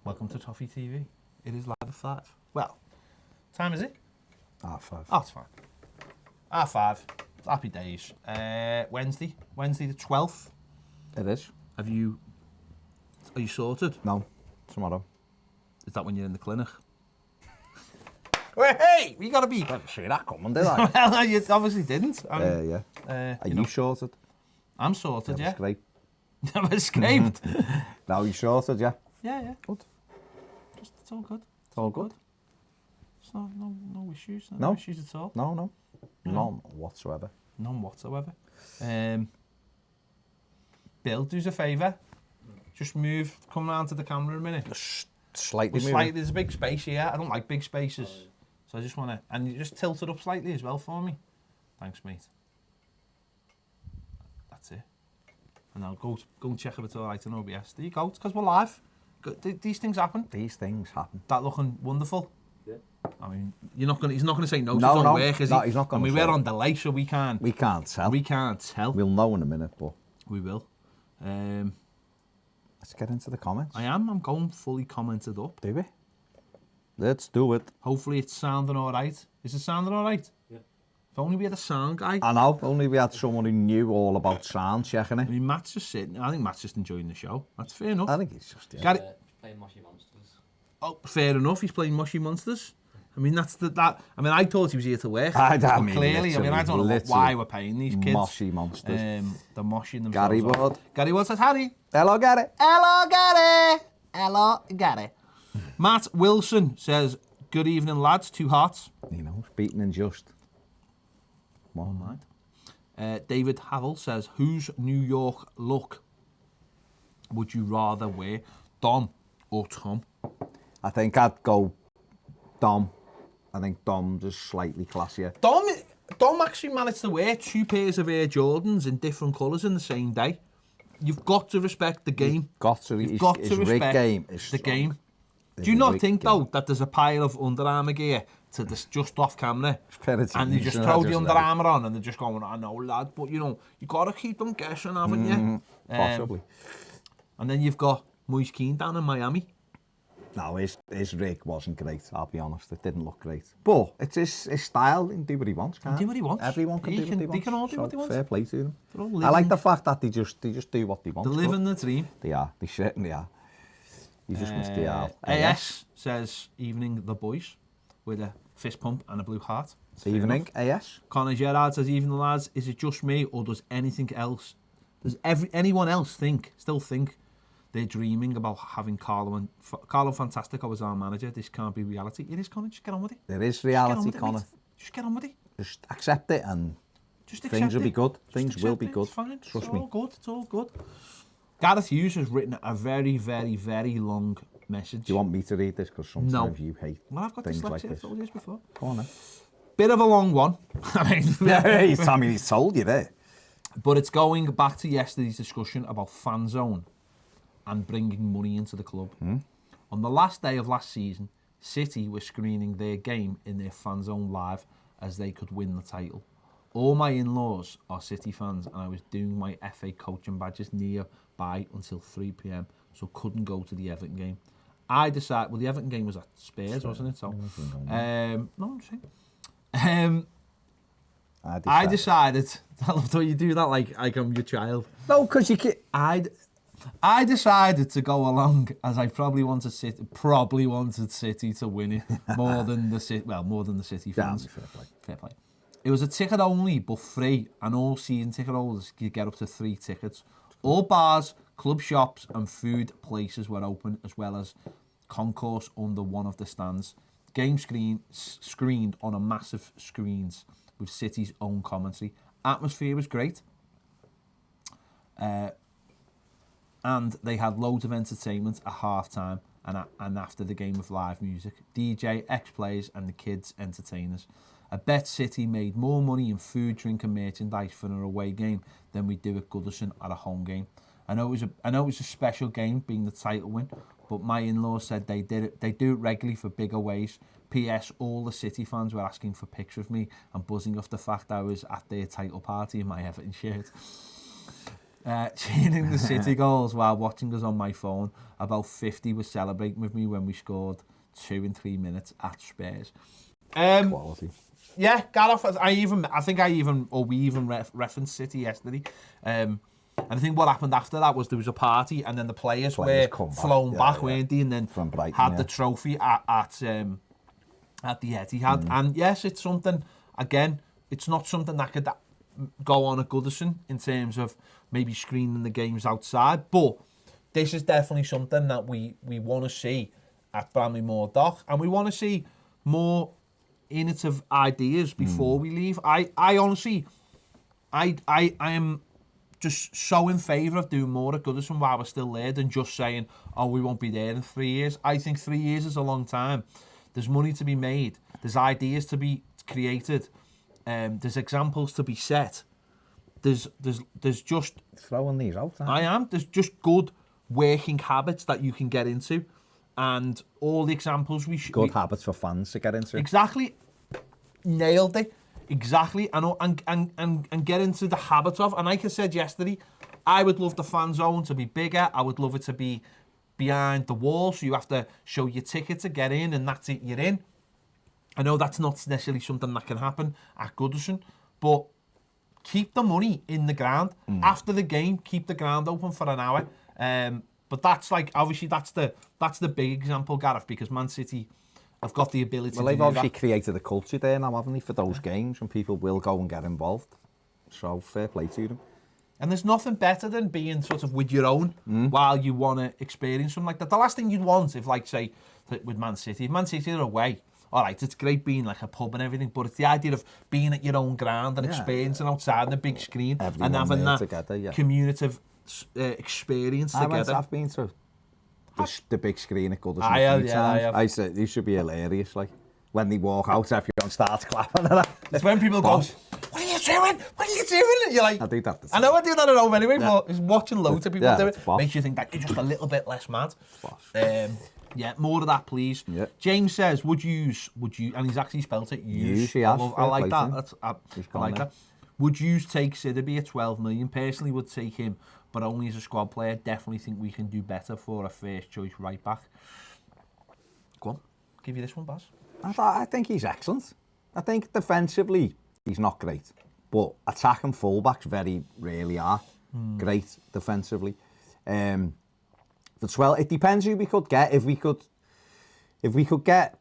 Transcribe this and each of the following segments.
Welcome to Toffee TV. It is live at 5. Well, time is it? 5:30. Oh, it's fine. 5:30. Happy days. Wednesday the 12th. It is. Are you sorted? No, tomorrow. Is that when you're in the clinic? Well, hey, we gotta be. Didn't see that coming, did I? Well, you obviously didn't. Yeah. Are you sorted? I'm sorted, yeah. Scrape. Never scraped. No, you sorted, yeah? Yeah. Good. It's all good. It's all good. It's no issues. No No. issues at all. No. None whatsoever. None whatsoever. Bill, do us a favour. Just come round to the camera a minute. Just slightly moving. Slightly, there's a big space here. I don't like big spaces. So I just want to... And you just tilt it up slightly as well for me. Thanks, mate. That's it. And now go and check if it's all right on OBS. There you go. It's because we're live. These things happen. These things happen. That looking wonderful. Yeah. I mean, he's not going to say no to No, his own no. work, is he? No, he's not going to And say we're it. on delay, so we can't. We can't tell. We can't tell. We'll know in a minute, but We will. let's get into the comments. I'm going fully commented up. Do we? Let's do it. Hopefully it's sounding all right. Is it sounding all right? Yeah. If only we had a sound guy. I know, only we had someone who knew all about sound checking I it. mean, Matt's just sitting. I think Matt's just enjoying the show. That's fair enough. I think it's just, yeah. Gary, Playing Mushy Monsters. oh, fair enough. He's playing Mushy Monsters. I mean, I thought he was here to work. I But mean, clearly, I don't know literally why we're paying these kids. Mushy Monsters. They're moshing themselves. Gary up. Wood. Gary Wood says, Harry. Hello, Gary. Hello, Gary. Hello, Gary. Matt Wilson says, good evening, lads. 2 hearts. You know, beaten and just. All right. David Havel says, whose New York look would you rather wear, Dom or Tom? I think I'd go Dom. I think Dom's just slightly classier. Dom actually managed to wear 2 pairs of Air Jordans in different colours in the same day. You've got to respect the game. You've got to respect game. is The strong. game. It's Do you a not rigged think, game. though, that there's a pile of Under Armour gear to this just off camera, and they just Isn't throw that the just Under like- Armour on, and they're just going, I know, lad, but you got to keep them guessing, haven't you? Possibly. And then you've got Moise Keane down in Miami. No, his rig wasn't great, I'll be honest. It didn't look great. But it's his style. He can do what he wants, can't do what he wants. Everyone can do what he wants. They can all do what they want. Fair play to them. They're all I living- like the fact that they just do what they want. They're living the dream. They are. They certainly are. You just must be out. AS says, evening, the boys, with a fist pump and a blue heart. It's fair Evening, enough. AS. Connor Gerrard says, evening, lads. Is it just me, or does anyone else still think they're dreaming about having Carlo Fantastico as our manager? This can't be reality. It is, Connor. Just get on with it. There is reality, Connor. Mate. Just get on with it. Just accept it and Just things accept will be it. good. Just Things will accept be it. good. It's fine. Trust It's me. all good. It's all good. Gareth Hughes has written a very, very, very long message. Do you want me to read this? Because sometimes you hate Well, I've got things dyslexia. like I've this. told you this before. Go on then. Bit of a long one. I mean, He's told you there. but it's going back to yesterday's discussion about fan zone and bringing money into the club. On the last day of last season, City were screening their game in their fan zone live as they could win the title. All my in-laws are City fans, and I was doing my FA coaching badges nearby until 3 p.m, so couldn't go to the Everton game. I decided, well, the Everton game was at Spurs, wasn't it? So, no, I'm saying. I decided. I love how you do that like I'm your child. No, because you can't. I decided to go along as I probably wanted City to win it more than the City fans. Fair play. It was a ticket only but free, and all season ticket holders could get up to 3 tickets. All bars, club shops and food places were open, as well as concourse under one of the stands. Game screened on a massive screens with City's own commentary. Atmosphere was great. And they had loads of entertainment at half-time and after the game with live music. DJ, ex-players and the kids' entertainers. I bet City made more money in food, drink and merchandise for an away game than we do at Goodison at a home game. I know it was a special game, being the title win, but my in-laws said they do it regularly for big aways. P.S. All the City fans were asking for pictures of me and buzzing off the fact I was at their title party in my Everton shirt. Cheering the City goals while watching us on my phone. About 50 were celebrating with me when we scored 2 in 3 minutes at Spurs. Quality. Yeah, Gareth, we even referenced City yesterday. And I think what happened after that was there was a party, and then the players were flown back, weren't they? And then from Brighton, had the trophy at the Etihad. And yes, it's something, again, it's not something that could go on at Goodison in terms of maybe screening the games outside, but this is definitely something that we want to see at Bramley-Moore Dock, and we want to see more innovative ideas before we leave. I honestly, I am just so in favour of doing more at Goodison while we're still there than just saying, oh, we won't be there in 3 years. I think 3 years is a long time. There's money to be made. There's ideas to be created. There's examples to be set. There's just... Throwing these out. There's just good working habits that you can get into. And all the examples we should... Good habits for fans to get into. Exactly. Nailed it. Exactly. And get into the habit of... And like I said yesterday, I would love the fan zone to be bigger. I would love it to be behind the wall, so you have to show your ticket to get in, and that's it, you're in. I know that's not necessarily something that can happen at Goodison, but keep the money in the ground. After the game, keep the ground open for an hour. But that's like, obviously, that's the big example, Gareth, because Man City have got the ability to do that. Well, they've obviously created a culture there now, haven't they, for those games, and people will go and get involved. So, fair play to them. And there's nothing better than being sort of with your own while you want to experience something like that. The last thing you'd want, if like, say, with Man City, if Man City are away, all right, it's great being like a pub and everything, but it's the idea of being at your own ground and experiencing outside on the big screen and having that together, communicative experience together. I've been to the big screen at Goodison. I said, you should be hilarious, like, when they walk out, everyone starts clapping. It's when people go, what are you doing? What are you doing? And you're like, I do that. I know I do that at home anyway, but it's watching loads of people do it. Makes you think that you're just a little bit less mad. Yeah, more of that, please. Yeah. James says, would you, and he's actually spelt it, use. I like that. I like that. Would you take Sidibe at 12 million? Personally, would take him, but only as a squad player. Definitely think we can do better for a first choice right back. Go on, give you this one, Baz. I think he's excellent. I think defensively he's not great, but attacking fullbacks very rarely are great defensively. For 12, it depends who we could get. If we could get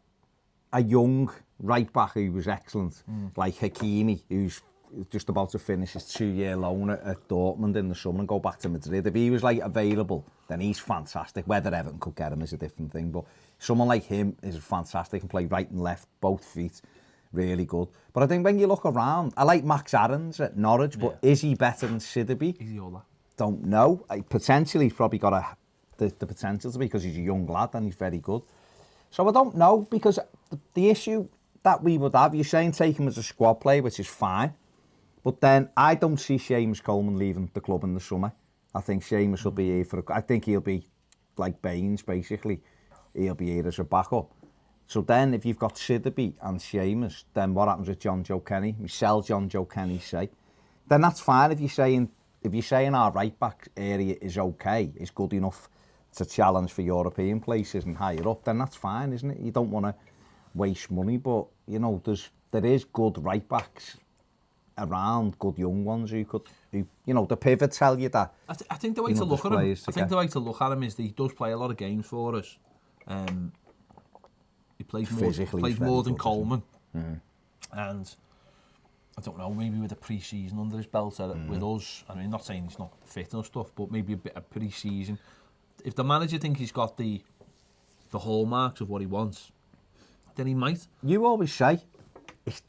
a young right back who was excellent, like Hakimi, who's just about to finish his 2-year loan at Dortmund in the summer and go back to Madrid. If he was like available, then he's fantastic. Whether Everton could get him is a different thing, but someone like him is fantastic and play right and left, both feet, really good. But I think when you look around, I like Max Aarons at Norwich, but is he better than Sidibe? Is he all that? Don't know. Potentially, he's probably got the potential to be, because he's a young lad and he's very good. So I don't know, because the issue that we would have, you're saying take him as a squad player, which is fine. But then I don't see Seamus Coleman leaving the club in the summer. I think Seamus will be here I think he'll be like Baines, basically. He'll be here as a backup. So then if you've got Sidibe and Seamus, then what happens with John Joe Kenny? We sell John Joe Kenny, say. Then that's fine if you're saying our right back area is okay, is good enough to challenge for European places and higher up, then that's fine, isn't it? You don't want to waste money, but you know, there is good right backs around, good young ones who you know, the pivot tell you that. I think the way to look at him, the way to look at him is that he does play a lot of games for us. He plays more than Coleman, and I don't know, maybe with a pre-season under his belt with us. I mean, not saying he's not fit and stuff, but maybe a bit of pre-season. If the manager thinks he's got the hallmarks of what he wants, then he might. You always say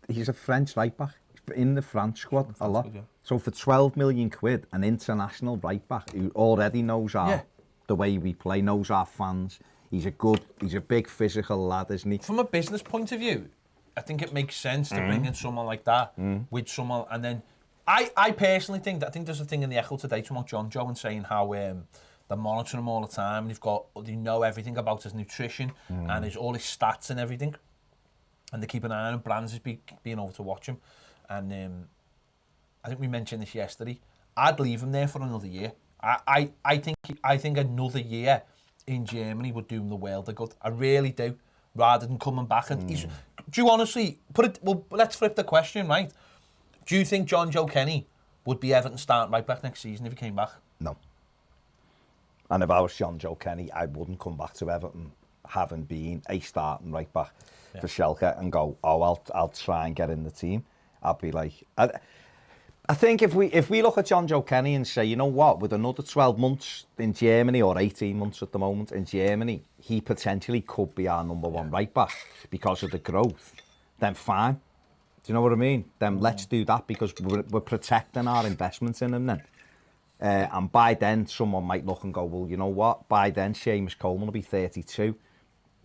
he's a French right back. In the France squad a lot. So for 12 million quid, an international right back who already knows the way we play, knows our fans. He's a big physical lad, isn't he? From a business point of view, I think it makes sense to bring in someone like that with someone, and then I personally think there's a thing in the Echo today about John Joe and saying how they're monitoring him all the time, and they know everything about his nutrition and all his stats and everything, and they keep an eye on him. Brands is being over to watch him. And I think we mentioned this yesterday. I'd leave him there for another year. I think another year in Germany would do him the world of good. I really do. Rather than coming back and do you honestly let's flip the question, right? Do you think John Joe Kenny would be Everton starting right back next season if he came back? No. And if I was John Joe Kenny, I wouldn't come back to Everton having been a starting right back for Schalke and go, I'll try and get in the team. I'd be like, I think if we look at John Joe Kenny and say, you know what, with another 12 months in Germany, or 18 months at the moment in Germany, he potentially could be our number one right back because of the growth, then fine. Do you know what I mean? Then let's do that, because we're protecting our investments in him then. And by then, someone might look and go, well, you know what? By then, Seamus Coleman will be 32.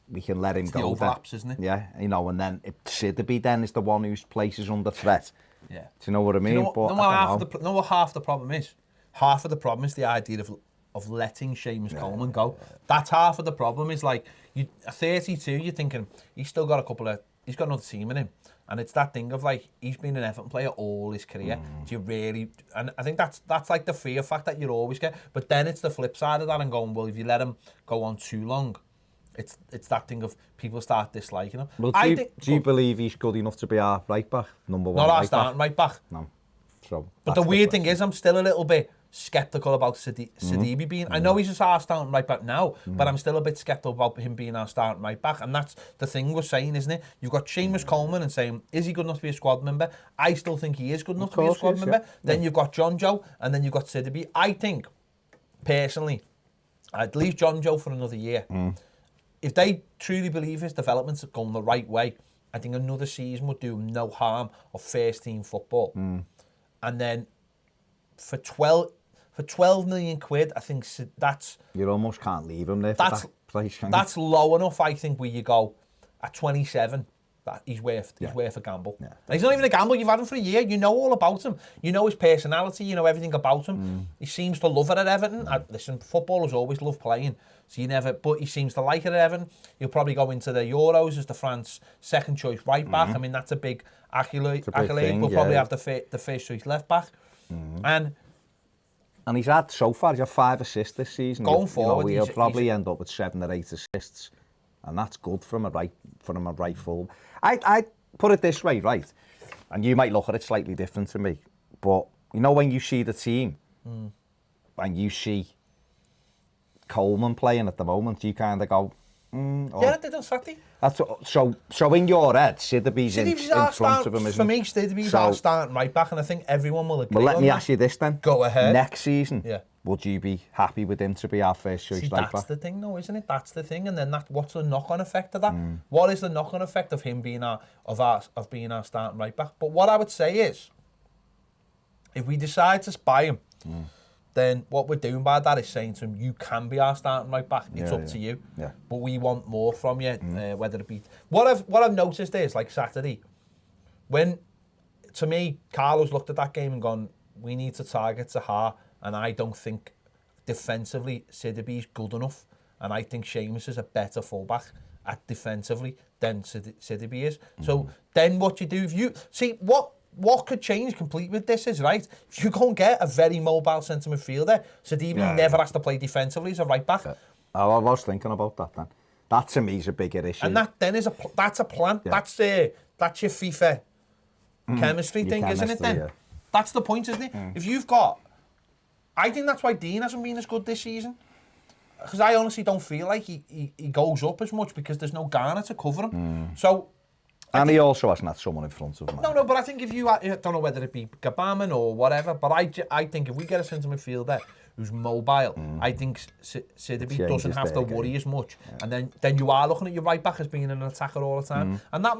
We can let him go. The overlaps, isn't it? Yeah, you know, and then if Sidibe then is the one whose place is under threat. Yeah. Do you know what I mean? You know what half the problem is? Half of the problem is the idea of letting Seamus Coleman go. That's half of the problem. Is like, you at 32, you're thinking he's still got he's got another team in him. And it's that thing of like, he's been an Everton player all his career. Do you really? And I think that's like the fear fact that you always get. But then it's the flip side of that and going, well, if you let him go on too long, it's that thing of people start disliking him. Well, do you believe he's good enough to be our right back, number one? Not our right starting right back. No. So, but the weird thing is, I'm still a little bit sceptical about Sidibe being. I know he's our starting right back now, but I'm still a bit sceptical about him being our starting right back. And that's the thing we're saying, isn't it? You've got Seamus Coleman and saying, is he good enough to be a squad member? I still think he is good enough to be a squad member. Then you've got John Joe, and then you've got Sidibe. I think, personally, I'd leave John Joe for another year. If they truly believe his development's going the right way, I think another season would do him no harm of first team football. And then for 12 million quid, I think that's... You almost can't leave him there for that place, can you? That's low enough, I think, where you go, at 27, that he's worth a gamble. Yeah. And he's not even a gamble, you've had him for a year, you know all about him. You know his personality, you know everything about him. He seems to love it at Everton. Listen, footballers always love playing, so but he seems to like it at Everton. He'll probably go into the Euros as the France second choice right back. I mean, that's a big accolade. We'll probably have the first choice left back. And he's had, so far, he's had 5 assists this season. Going forward, he'll probably end up with 7 or 8 assists. And that's good from a right full. I put it this way, right? And you might look at it slightly different to me. But, you know, when you see the team, and you see Coleman playing at the moment, you kind of go, yeah, it did on Saturday. So in your head, Sidibe's in front of him, isn't for me, Sidibe's our starting right back, and I think everyone will agree. Well, let me ask you this then. Go ahead. Next season, would you be happy with him to be our first choice right back? That's the thing, though, isn't it? That's the thing, and then what's the knock-on effect of that? What is the knock-on effect of him being being our starting right back? But what I would say is, if we decide to buy him, then what we're doing by that is saying to him, you can be our starting right back. It's up to you. Yeah. But we want more from you, whether it be... What I've noticed is, like Saturday, to me, Carlos looked at that game and gone, we need to target Zaha, and I don't think defensively Sidibe's good enough, and I think Seamus is a better fullback at defensively than Sidibe is. So then what you do, if you... See, what could change completely with this is, right, if you go and get a very mobile centre midfielder, Sidibe never has to play defensively as a right back. I was thinking about that then. That to me is a bigger issue. And that then is that's a plan. Yeah. That's your FIFA chemistry thing, isn't it then? Yeah. That's the point, isn't it? If you've got... I think that's why Dean hasn't been as good this season. Because I honestly don't feel like he goes up as much because there's no Garner to cover him. So... And he also hasn't had someone in front of him. No, but I think if I don't know whether it be Gabaman or whatever, but I think if we get a centre midfielder who's mobile, I think Sidibe doesn't have to worry as much. Yeah. And then you are looking at your right back as being an attacker all the time. And that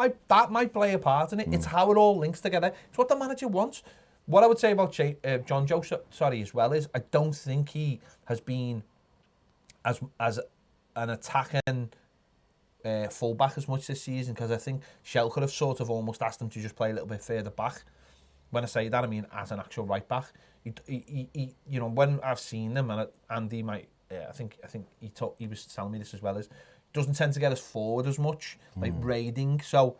might play a part in it. It's how it all links together. It's what the manager wants. What I would say about John Joe, as well, is I don't think he has been as an attacking fullback as much this season, because I think Schalke have sort of almost asked him to just play a little bit further back. When I say that, I mean as an actual right back. He you know, when I've seen them, and Andy might, I think he was telling me this as well, is doesn't tend to get us forward as much, like raiding. So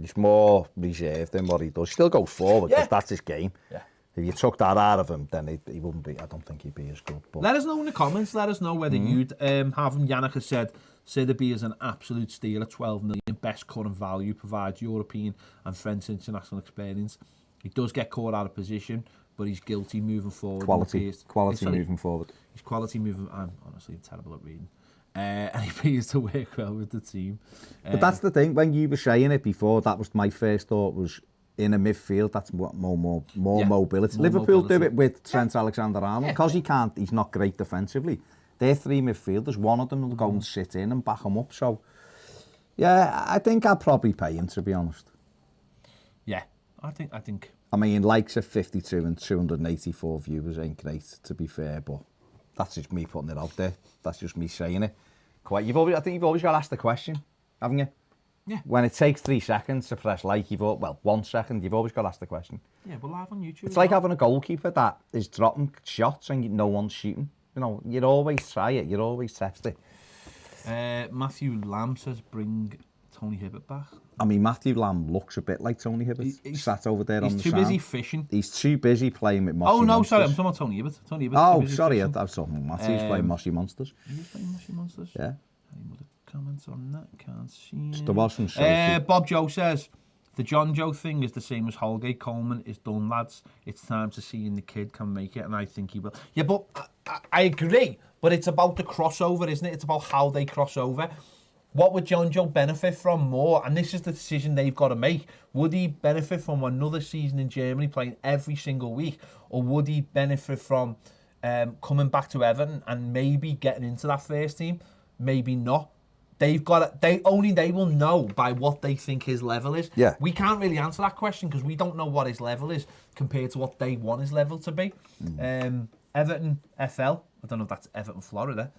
he's more reserved than what he does. Still goes forward because that's his game. Yeah. If you took that out of him, then he wouldn't be. I don't think he'd be as good. But let us know in the comments. Let us know whether you'd have him. Yannick has said Sidibe is an absolute steal at 12 million. Best current value, provides European and French international experience. He does get caught out of position, but he's guilty moving forward. Quality moving forward. He's quality moving. I'm honestly terrible at reading. And he appears to work well with the team. But that's the thing. When you were saying it before, that was my first thought. Was in a midfield, that's what more mobility. More Liverpool mobility. do it with Trent Alexander-Arnold because he's not great defensively. They're three midfielders. One of them will go and sit in and back him up. So, yeah, I think I'll probably pay him, to be honest. Yeah, I think. I mean, likes of 52 and 284 viewers ain't great, to be fair, but that's just me putting it out there. That's just me saying it. I think you've always got to ask the question, haven't you? Yeah. When it takes 3 seconds to press like, 1 second, you've always got to ask the question. Yeah, we're live on YouTube. It's like having a goalkeeper that is dropping shots and no one's shooting. You know, you'd always try it, you'd always test it. Matthew Lamb says bring Tony Hibbert back. I mean, Matthew Lamb looks a bit like Tony Hibbert. He's sat over there on the He's too busy fishing. He's too busy playing with Mossy Monsters. Monsters. Sorry, I'm talking about Tony Hibbert. Tony Hibbert. Oh, sorry, I was talking Matthew's playing Mossy Monsters. He's playing Mossy Monsters? Yeah. Any other comments on that? Can't see. There was some Sophie. Bob Joe says, the John Joe thing is the same as Holgate. Coleman is done, lads. It's time to see the kid can make it, and I think he will. Yeah, but I agree. But it's about the crossover, isn't it? It's about how they cross over. What would John Joe benefit from more? And this is the decision they've got to make. Would he benefit from another season in Germany playing every single week? Or would he benefit from coming back to Everton and maybe getting into that first team? Maybe not. They will know by what they think his level is. Yeah. We can't really answer that question because we don't know what his level is compared to what they want his level to be. Everton FL, I don't know if that's Everton Florida.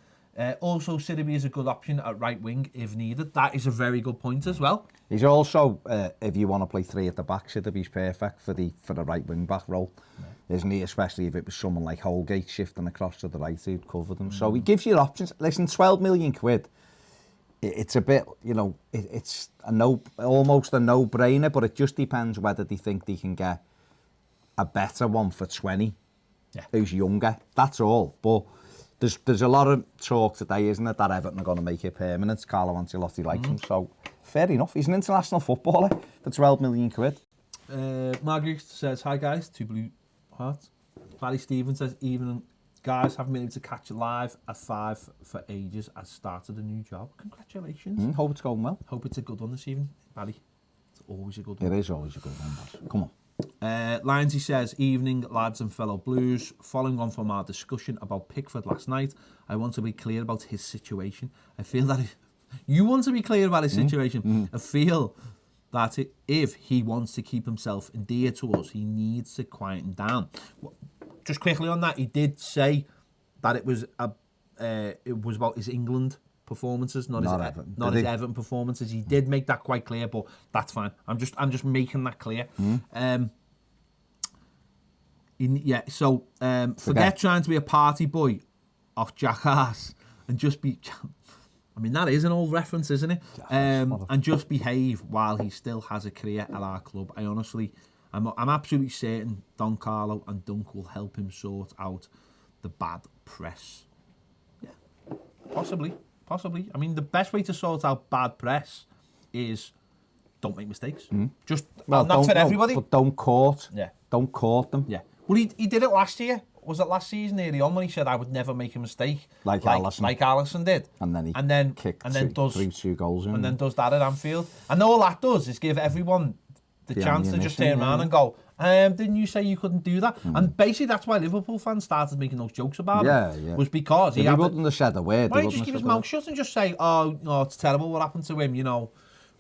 Also, Sidibe is a good option at right wing if needed. That is a very good point as well. He's also, if you want to play 3 at the back, Sidibe's perfect for the right wing back role, isn't he? Especially if it was someone like Holgate shifting across to the right who'd cover them. So he gives you options. Listen, 12 million quid. It's a bit, you know, it's almost a no-brainer, but it just depends whether they think they can get a better one for 20, who's younger. That's all. But there's a lot of talk today, isn't it, that Everton are going to make it permanent. Carlo Ancelotti likes him, so fair enough. He's an international footballer for 12 million quid. Margaret says, hi guys, 2 blue hearts. Barry Stevens says, evening guys, haven't been able to catch it live at 5 for ages. I started a new job. Congratulations. Hope it's going well. Hope it's a good one this evening, Barry. It's always a good one. It is always a good one, boss. Come on. Lindsay says, evening lads and fellow Blues, following on from our discussion about Pickford last night, I want to be clear about his situation. I feel that you want to be clear about his situation. I feel that if he wants to keep himself endeared to us, he needs to quieten down. Just quickly on that, he did say that it was about his England performances, not his Everton performances. He did make that quite clear, but that's fine. I'm just making that clear. Forget trying to be a party boy off Jackass and just be. I mean, that is an old reference, isn't it? And just behave while he still has a career at our club. I'm absolutely certain Don Carlo and Dunk will help him sort out the bad press. Yeah, possibly. I mean, the best way to sort out bad press is don't make mistakes. Just not for everybody. But don't court. Yeah. Don't court them. Yeah. Well, he did it last year. Was it last season early on when he said I would never make a mistake like Alisson did? And then he does 2 goals in. And then does that at Anfield. And all that does is give everyone the chance to just turn around and go, didn't you say you couldn't do that? And basically that's why Liverpool fans started making those jokes about him. Was because he wouldn't have said a word. Why didn't he just keep his mouth shut and just say, oh, it's terrible what happened to him, you know,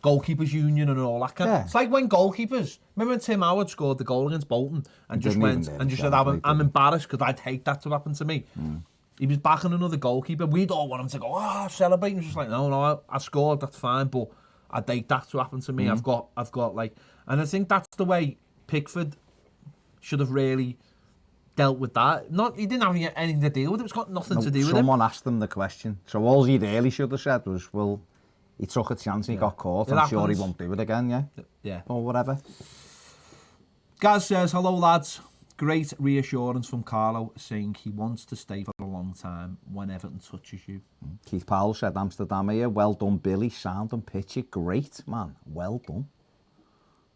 goalkeepers union and all that kind of. It's like when goalkeepers, remember when Tim Howard scored the goal against Bolton and just went and just said, I'm embarrassed because I'd hate that to happen to me. He was backing another goalkeeper. We'd all want him to go, celebrate. He was just like, no, I scored, that's fine, but I'd hate that to happen to me. I've got like, and I think that's the way Pickford should have really dealt with that. He didn't have anything to deal with it. It's got nothing to do with it. Someone asked him the question. So all he really should have said was, well, he took a chance and he got caught. I'm sure he won't do it again, yeah? Yeah. Or whatever. Gaz says, hello lads. Great reassurance from Carlo saying he wants to stay for a long time when Everton touches you. Keith Powell said Amsterdam here. Well done, Billy. Sound and pitch it. Great, man. Well done.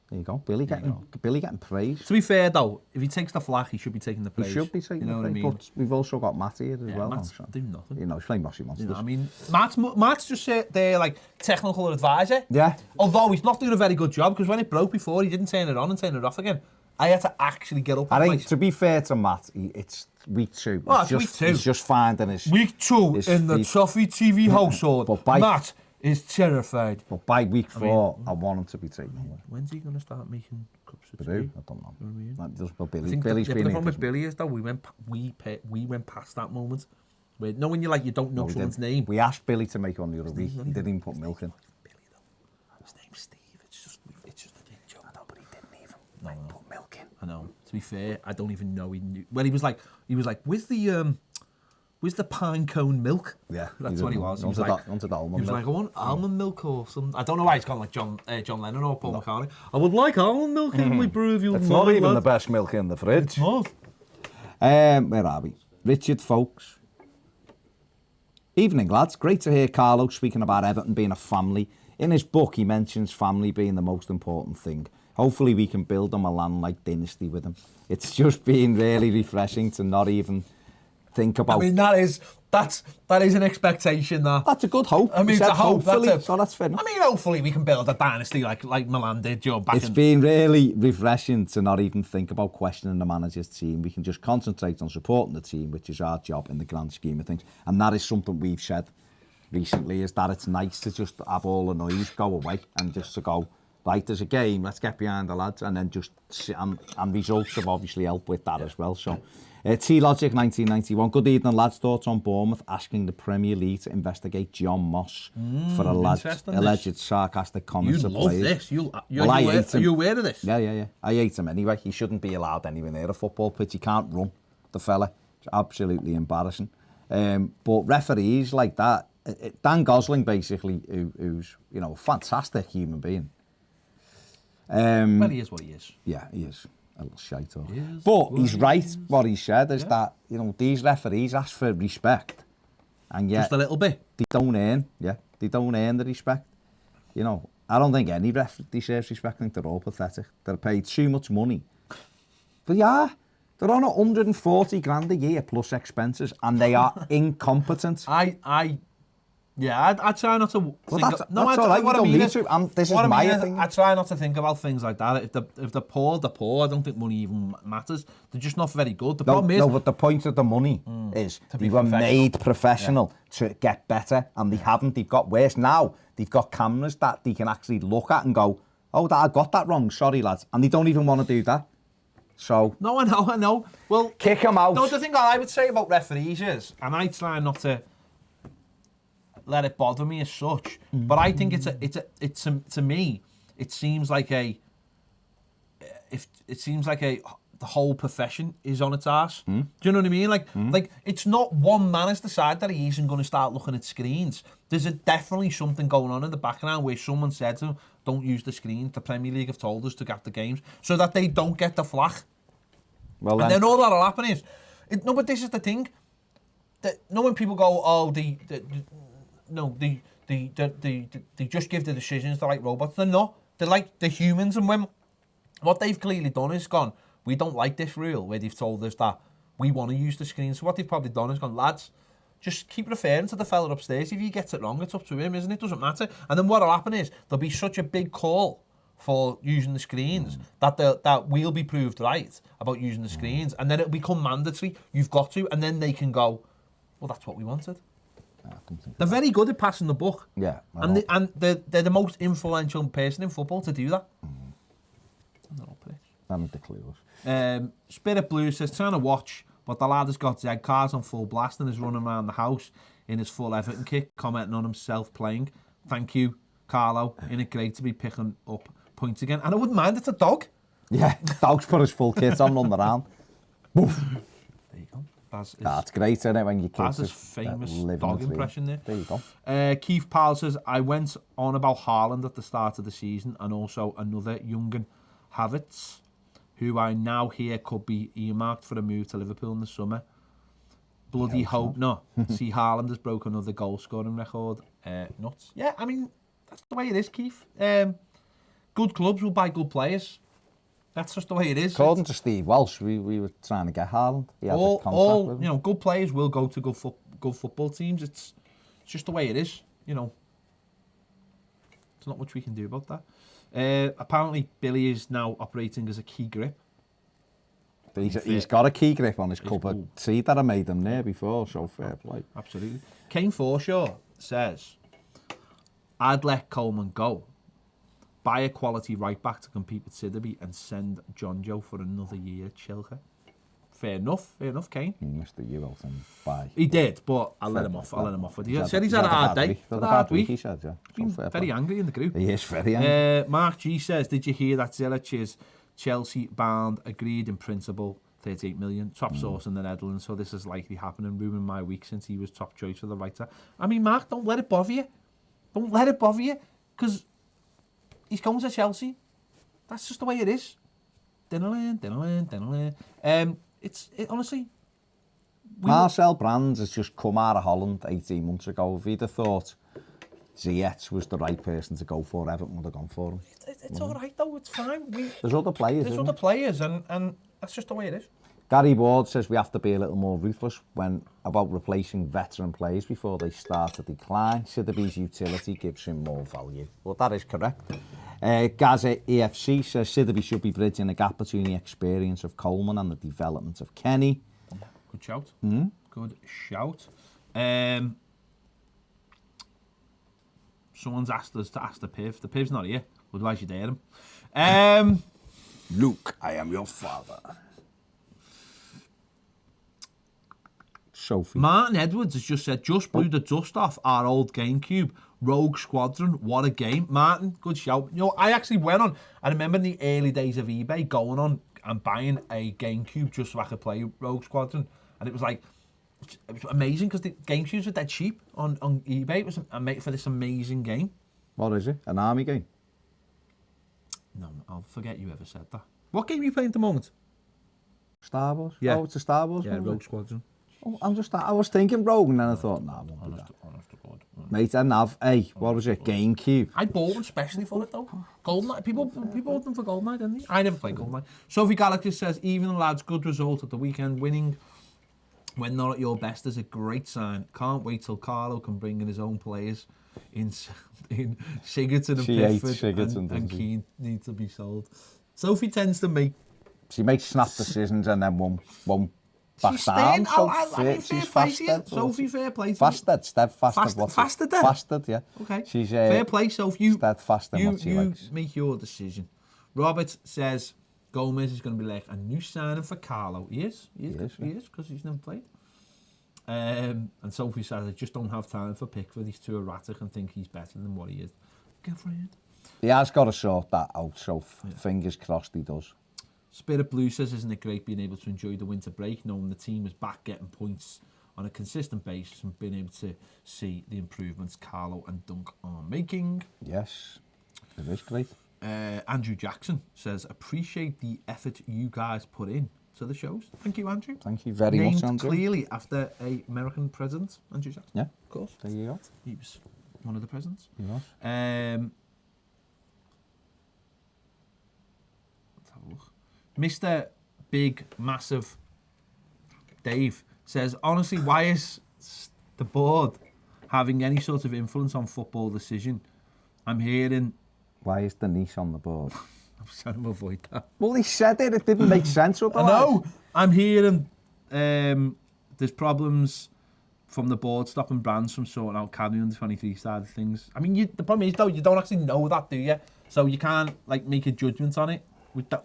There you go. Billy getting praise. To be fair, though, if he takes the flak, he should be taking the praise. He should be taking the praise. What I mean? But we've also got Matt here as well. Matt's doing nothing. You know, he's playing Mossy Monsters. You know, I mean, Matt's just there, like, technical advisor. Yeah. Although he's not doing a very good job, because when it broke before, he didn't turn it on and turn it off again. I had to actually get up. I think, to be fair to Matt, it's week 2. Oh, it's week 2. He's just finding his... Week 2 in the Toffee TV household. Matt is terrified. But by week 4, I want him to be taken away. When's he going to start making cups of tea? I don't know. You know what I mean? Just Billy. I think Billy's the been problem with Billy is, though, we went past that moment. Where, you know, when you don't know someone's name. We asked Billy to make one the other week. He didn't even put milk in. Billy, though. His name's Steve. It's just a big joke. I know, but he didn't even put milk in. I know. To be fair, I don't even know he knew. Well, he was like, where's the pine cone milk? Yeah, that's what he was. He was like, I want almond milk or something. I don't know why he's gone like John Lennon or Paul McCartney. I would like almond milk in my brew. It's not even the best milk in the fridge. It's not. Where are we? Richard Folks. Evening, lads. Great to hear Carlo speaking about Everton being a family. In his book, he mentions family being the most important thing. Hopefully, we can build a Milan-like dynasty with him. It's just been really refreshing to not even think about... I mean, that is an expectation, that. That's a good hope. I mean, it's a hope. Hopefully, so that's fair enough. I mean, hopefully we can build a dynasty like Milan did, Joe, back It's been really refreshing to not even think about questioning the manager's team. We can just concentrate on supporting the team, which is our job in the grand scheme of things. And that is something we've said recently, is that it's nice to just have all the noise go away and just to go, right, there's a game, let's get behind the lads, and then just sit, and results have obviously helped with that as well. So, T-Logic 1991, good evening, lads. Thoughts on Bournemouth asking the Premier League to investigate John Moss for alleged sarcastic comments of players. You love this. Are you aware of this? Yeah. I hate him anyway. He shouldn't be allowed anywhere near a football pitch. He can't run, the fella. It's absolutely embarrassing. But referees like that, Dan Gosling basically, who's a fantastic human being. Well, he is what he is. Yeah, he is. A little shite. But he's right. What he said is that, these referees ask for respect. And yet... Just a little bit. They don't earn the respect. I don't think any ref deserves respect. I think they're all pathetic. They're paid too much money. But yeah, they're on 140 grand a year plus expenses, and they are incompetent. I try not to. Well, that's all right. You don't need to. This is my opinion. I try not to think about things like that. If they're poor, they're poor. I don't think money even matters. They're just not very good. The problem is... No, but the point of the money is they were made professional to get better, and they haven't. They've got worse. Now, they've got cameras that they can actually look at and go, oh, I got that wrong. Sorry, lads. And they don't even want to do that. So... No, I know. Well... Kick them out. No, the thing I would say about referees is, and I try not to let it bother me as such, but I think to me it seems like the whole profession is on its arse. Do you know what I mean? Like it's not one man has decided that he isn't going to start looking at screens. There's definitely something going on in the background where someone said to him, don't use the screens. The Premier League have told us to get the games so that they don't get the flack. Well, and then all that'll happen is but this is the thing. When people go, oh, they just give the decisions. They're like robots. They're not. They're like the humans. And what they've clearly done is gone, we don't like this rule where they've told us that we want to use the screen. So what they've probably done is gone, lads, just keep referring to the fella upstairs. If he gets it wrong, it's up to him, isn't it? Doesn't matter. And then what'll happen is there'll be such a big call for using the screens that we'll be proved right about using the screens. And then it'll become mandatory. You've got to. And then they can go, well, that's what we wanted. They're very good at passing the buck. Yeah. And they're the most influential person in football to do that. I'm the clues. Spirit Blue says, trying to watch, but the lad has got Z cars on full blast and is running around the house in his full Everton kit, commenting on himself playing. Thank you, Carlo. Isn't it great to be picking up points again? And I wouldn't mind, it's a dog. Yeah, dog's put his full kit on, running around. Woof. There you go. That's great, isn't it, when your kids That's his famous dog the impression there. There you go. Keith Powell says, I went on about Haaland at the start of the season and also another Jungen Havertz. who I now hear could be earmarked for a move to Liverpool in the summer. Bloody hope not. See, Haaland has broken another goal-scoring record. Nuts. Yeah, I mean, that's the way it is, Keith. Good clubs will buy good players. That's just the way it is. According to Steve Walsh, we were trying to get Haaland. He had a contract with him. Good players will go to good football teams. It's just the way it is. There's not much we can do about that. Apparently, Billy is now operating as a key grip. He's got a key grip on his cup of tea that I made him there before, so fair play. Absolutely. Kane Forshaw says, I'd let Coleman go, buy a quality right back to compete with Sidderby, and send John Joe for another year at Chelsea. Fair enough, Kane. He missed the Euros and bye. He did, but I'll let him off. He said he's had a hard day. Had a hard week, he said, yeah. He's been very angry in the group. He is very angry. Mark G says, did you hear that Ziyech is Chelsea bound, agreed in principle, 38 million, top source in the Netherlands, so this is likely happening, ruining my week since he was top choice for the writer. I mean, Mark, don't let it bother you. Don't let it bother you, because he's going to Chelsea. That's just the way it is. Honestly... Marcel Brands has just come out of Holland 18 months ago. If he'd have thought Ziyech was the right person to go for, Everton would have gone for him. It's all right, though. It's fine. There's other players, There's other players, and that's just the way it is. Gary Ward says we have to be a little more ruthless about replacing veteran players before they start to decline. Sidderby's utility gives him more value. Well, that is correct. Gaza EFC says Sidderby should be bridging the gap between the experience of Coleman and the development of Kenny. Good shout. Good shout. Someone's asked us to ask the Piv. The Piv's not here. Otherwise you dare him. Luke, I am your father. Sophie. Martin Edwards has just said, just blew the dust off our old GameCube. Rogue Squadron, what a game. Martin, good shout. I actually went on, I remember in the early days of eBay going on and buying a GameCube just so I could play Rogue Squadron. And it was amazing because the GameCubes were dead cheap on eBay. It was for this amazing game. What is it? An army game? No, I'll forget you ever said that. What game are you playing at the moment? Star Wars? Yeah. Oh, it's a Star Wars Yeah, one, Rogue Squadron. Oh, I was thinking Rogue and then I thought, nah, I won't do that. Honest to God. Mate, I didn't have, what was it, GameCube? I bought one specially for it though. GoldenEye, people bought them for GoldenEye, didn't they? I never played GoldenEye. Sophie Gallagher says, even the lads, good result at the weekend, winning when not at your best is a great sign. Can't wait till Carlo can bring in his own players in Sigurdsson and Pickford and Keane need to be sold. Sophie tends to make... She makes snap decisions and then won't back down. She's fasted. Sophie, fair play. Fasted, yeah. Okay. She's fair play, Sophie. Steadfast in what she likes. Make your decision. Robert says Gomez is going to be like a new signing for Carlo. He is because he's never played. And Sophie says, I just don't have time for Pickford. He's too erratic and think he's better than what he is. Girlfriend. He has got to sort that out, so fingers crossed he does. Spirit Blue says, isn't it great being able to enjoy the winter break, knowing the team is back getting points on a consistent basis and being able to see the improvements Carlo and Dunk are making? Yes, it is great. Andrew Jackson says, appreciate the effort you guys put in to the shows. Thank you, Andrew. Thank you very much, Andrew. Clearly after a American president, Andrew Jackson. Yeah, of course. There you go. He was one of the presidents. He was. Let's have a look. Mr. Big Massive Dave says, honestly, why is the board having any sort of influence on football decision? I'm hearing... Why is Denise on the board? I'm trying to avoid that. Well, he said it didn't make sense. I know. I'm hearing there's problems from the board stopping brands from sorting out Academy under 23 side of things. I mean, the problem is, though, you don't actually know that, do you? So you can't make a judgment on it. We don't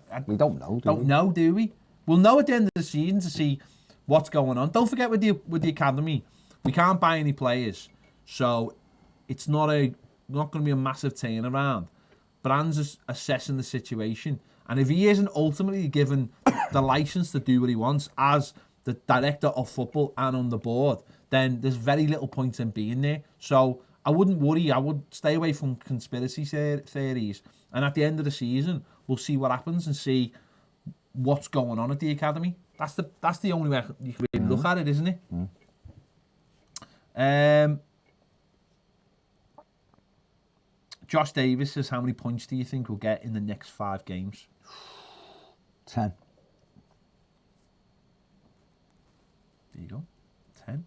know, do we? We'll know at the end of the season to see what's going on. Don't forget with the academy, we can't buy any players, so it's not going to be a massive turnaround. Brands is assessing the situation, and if he isn't ultimately given the license to do what he wants as the director of football and on the board, then there's very little point in being there. So I wouldn't worry. I would stay away from conspiracy theories, and at the end of the season, we'll see what happens and see what's going on at the academy. That's the only way you can really look at it, isn't it? Josh Davis says, how many points do you think we'll get in the next 5 games? 10. There you go. 10.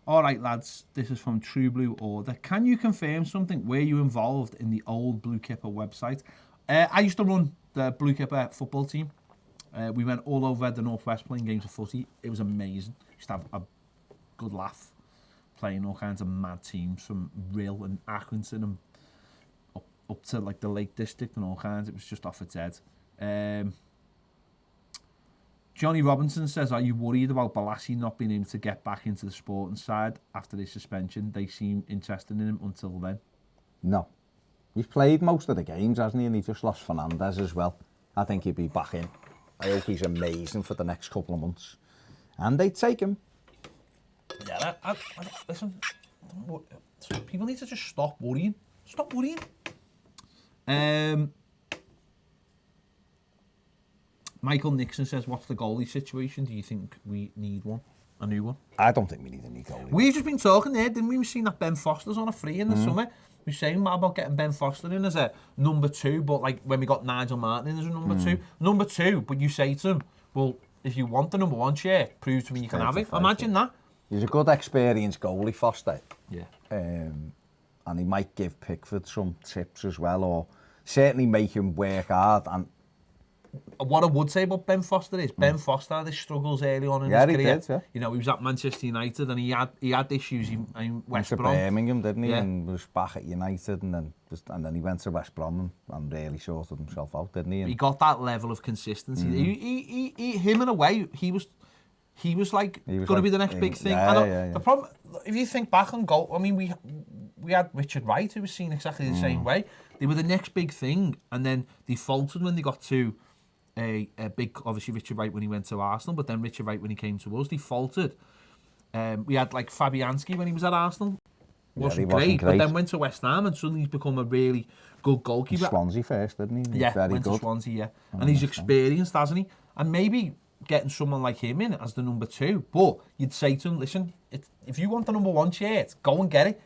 All right, lads, this is from True Blue Order. Can you confirm something? Were you involved in the old Blue Kipper website? I used to run the Blue Kipper football team. We went all over the Northwest playing games of footy. It was amazing. Used to have a good laugh playing all kinds of mad teams from Rill and Accrington and up to like the Lake District and all kinds. It was just off its head. Johnny Robinson says, are you worried about Balassi not being able to get back into the sporting side after his suspension? They seem interested in him until then. No. He's played most of the games, hasn't he? And he just lost Fernandez as well. I think he'll be back in. I hope he's amazing for the next couple of months. And they take him. Yeah, listen, people need to just stop worrying. Stop worrying. Michael Nixon says, what's the goalie situation? Do you think we need one? A new one? I don't think we need a new goalie. We've just been talking there, didn't we? We've seen that Ben Foster's on a free in the summer. We were saying about getting Ben Foster in as a number 2, but like when we got Nigel Martin in as a number 2. Number 2, but you say to him, well, if you want the number 1 chair, prove to me you can have it. Imagine that. He's a good experienced goalie, Foster. Yeah. And he might give Pickford some tips as well, or certainly make him work hard. And what I would say about Ben Foster is Ben Foster had his struggles early on in his career. He did, yeah. You know, he was at Manchester United and he had issues in West Brom. Birmingham, didn't he? Yeah. And was back at United, and then he went to West Brom and really sorted himself out, didn't he? And he got that level of consistency. Him in a way, he was like going to be the next big thing. Yeah. The problem, if you think back on goal, I mean, we had Richard Wright, who was seen exactly the same way. They were the next big thing, and then they faltered when they got to a big, obviously Richard Wright when he went to Arsenal, but then Richard Wright when he came to us, they faltered. We had like Fabianski when he was at Arsenal. Wasn't great, but then went to West Ham and suddenly he's become a really good goalkeeper. Swansea first, didn't he? Yeah, very went good. to Swansea, yeah. And he's experienced, hasn't he? And maybe getting someone like him in as the number 2, but you'd say to him, listen, if you want the number 1 shirt, go and get it.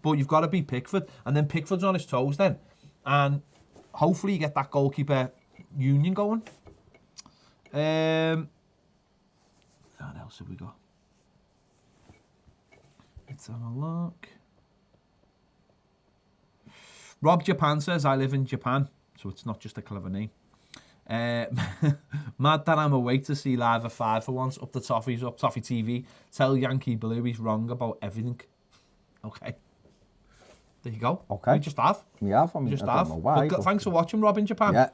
But you've got to be Pickford, and then Pickford's on his toes then. And hopefully you get that goalkeeper union going. What else have we got? Let's have a look. Rob Japan says, I live in Japan, so it's not just a clever name. Mad that I'm awake to see live a 5 for once. Up the Toffees, up Toffee TV. Tell Yankee Blue he's wrong about everything. Okay. There you go. Okay. We just have. We have. I mean, just I have. don't know why. But thanks for watching, Rob in Japan. Yeah,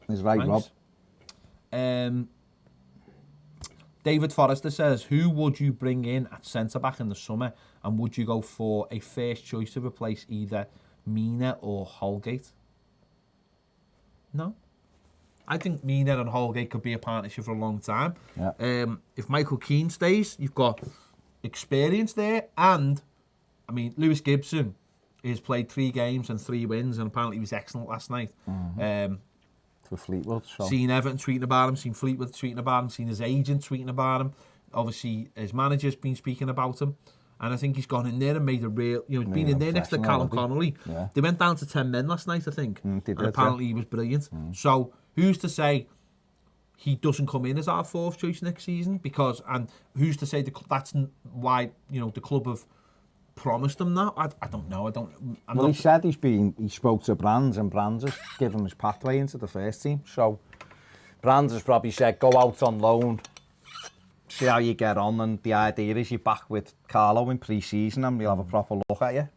he's right, thanks. Rob. David Forrester says, who would you bring in at centre-back in the summer, and would you go for a first choice to replace either Mina or Holgate? No. I think Mina and Holgate could be a partnership for a long time. Yeah. If Michael Keane stays, you've got experience there, and I mean, Lewis Gibson has played 3 games and 3 wins, and apparently he was excellent last night. For Fleetwood. So. Seen Everton tweeting about him, seen Fleetwood tweeting about him, seen his agent tweeting about him. Obviously, his manager's been speaking about him. And I think he's gone in there and made a real, he's been in there next to Callum Connolly. Yeah. They went down to 10 men last night, I think. And apparently he was brilliant. So, who's to say he doesn't come in as our 4th choice next season? And who's to say that's why, the club have promised him that? I don't know. He said he spoke to Brands, and Brands has given him his pathway into the first team. So Brands has probably said, go out on loan, see how you get on, and the idea is you're back with Carlo in pre-season and we'll have a proper look at you.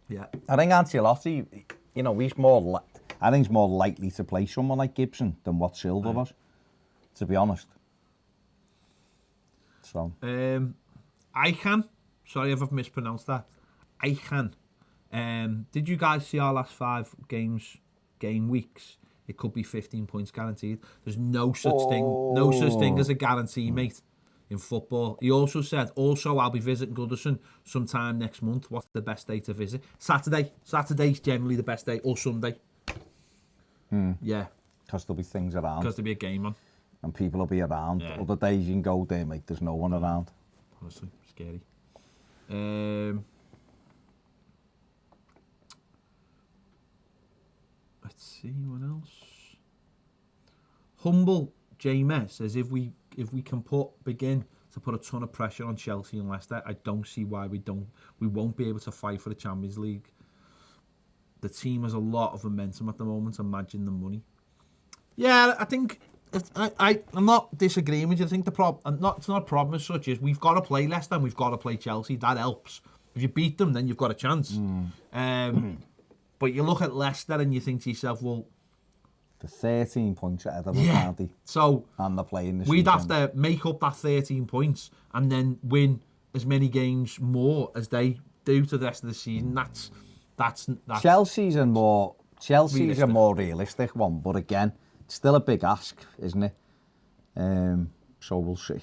Yeah. I think Ancelotti, he's more likely to play someone like Gibson than what Silva was, to be honest. So. Sorry if I've mispronounced that. Did you guys see our last 5 game weeks it could be 15 points guaranteed. There's no such thing as a guarantee, mate, in football. He also said, I'll be visiting Goodison sometime next month. What's the best day to visit? Saturday. Saturday's generally the best day, or Sunday. Yeah. Because there'll be things around. Because there'll be a game on. And people will be around. Yeah. Other days you can go there, mate, there's no one around. Honestly, scary. Let's see, what else? Humble JMS says, if we can begin to put a ton of pressure on Chelsea and Leicester, I don't see why we won't be able to fight for the Champions League. The team has a lot of momentum at the moment. Imagine the money. Yeah, I think I'm not disagreeing with you. I think it's not a problem as such as we've got to play Leicester and we've got to play Chelsea. That helps. If you beat them, then you've got a chance. But you look at Leicester and you think to yourself, well, the 13 points ahead of us, aren't they? So and they're playing this we'd weekend. have to make up that 13 points and then win as many games more as they do to the rest of the season. That's Chelsea's a more realistic one, but again, it's still a big ask, isn't it? So we'll see.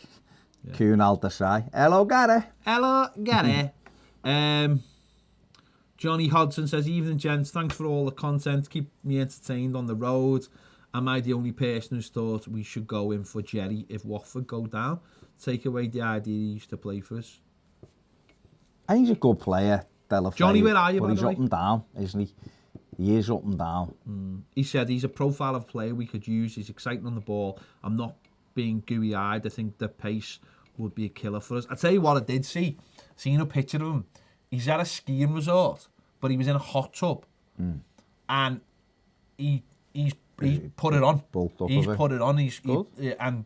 Yeah. Kunal Desai. Hello, Gary. Hello, Gary. Johnny Hodson says, evening gents, thanks for all the content, keep me entertained on the road. Am I the only person who's thought we should go in for Jerry if Watford go down? Take away the idea he used to play for us. I think he's a good player, Johnny, where are you, but by he's the way? Up and down, isn't he? He is up and down. He said he's a profile of player we could use. He's exciting on the ball. I'm not being gooey-eyed. I think the pace would be a killer for us. I tell you what, I did seen a picture of him. He's at a skiing resort, but he was in a hot tub, and he's put it on. He's put it on. And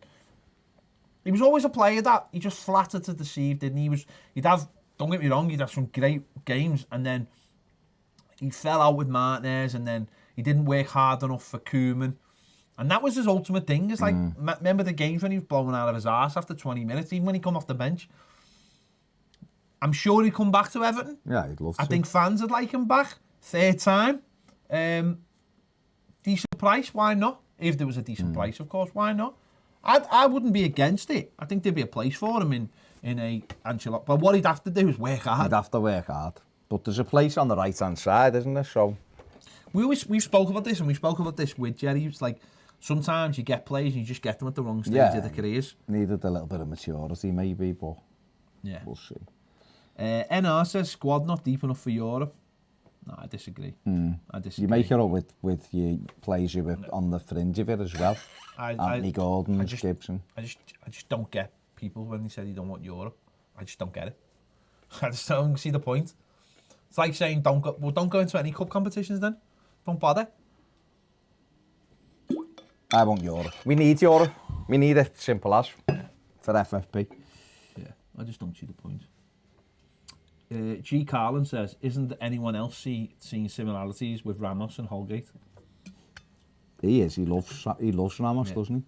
he was always a player that he just flattered to deceive, didn't he? He'd have, don't get me wrong, he'd have some great games, and then he fell out with Martinez, and then he didn't work hard enough for Coleman. And that was his ultimate thing. It's like, remember the games when he was blowing out of his arse after 20 minutes, even when he come off the bench? I'm sure he'd come back to Everton. Yeah, he'd love to. I think fans would like him back. Third time. Decent price, why not? If there was a decent price, of course, why not? I wouldn't be against it. I think there'd be a place for him in a Ancelotti. But what he'd have to do is work hard. He'd have to work hard. But there's a place on the right-hand side, isn't there? So we've spoken about this, and we spoke about this with Jerry. It's like, sometimes you get players and you just get them at the wrong stage of their careers. Needed a little bit of maturity, maybe, but we'll see. NR says, squad not deep enough for Europe. No, I disagree. I disagree. You make it up with your players you were on the fringe of it as well. Anthony Gordon, Gibson. I just don't get people when they say they don't want Europe. I just don't get it. I just don't see the point. It's like saying, don't go into any cup competitions then. Don't bother. I want Europe. We need Europe. We need it, simple as, for FFP. Yeah, I just don't see the point. G. Carlin says, isn't anyone else seeing similarities with Ramos and Holgate? He is. He loves Ramos, doesn't he?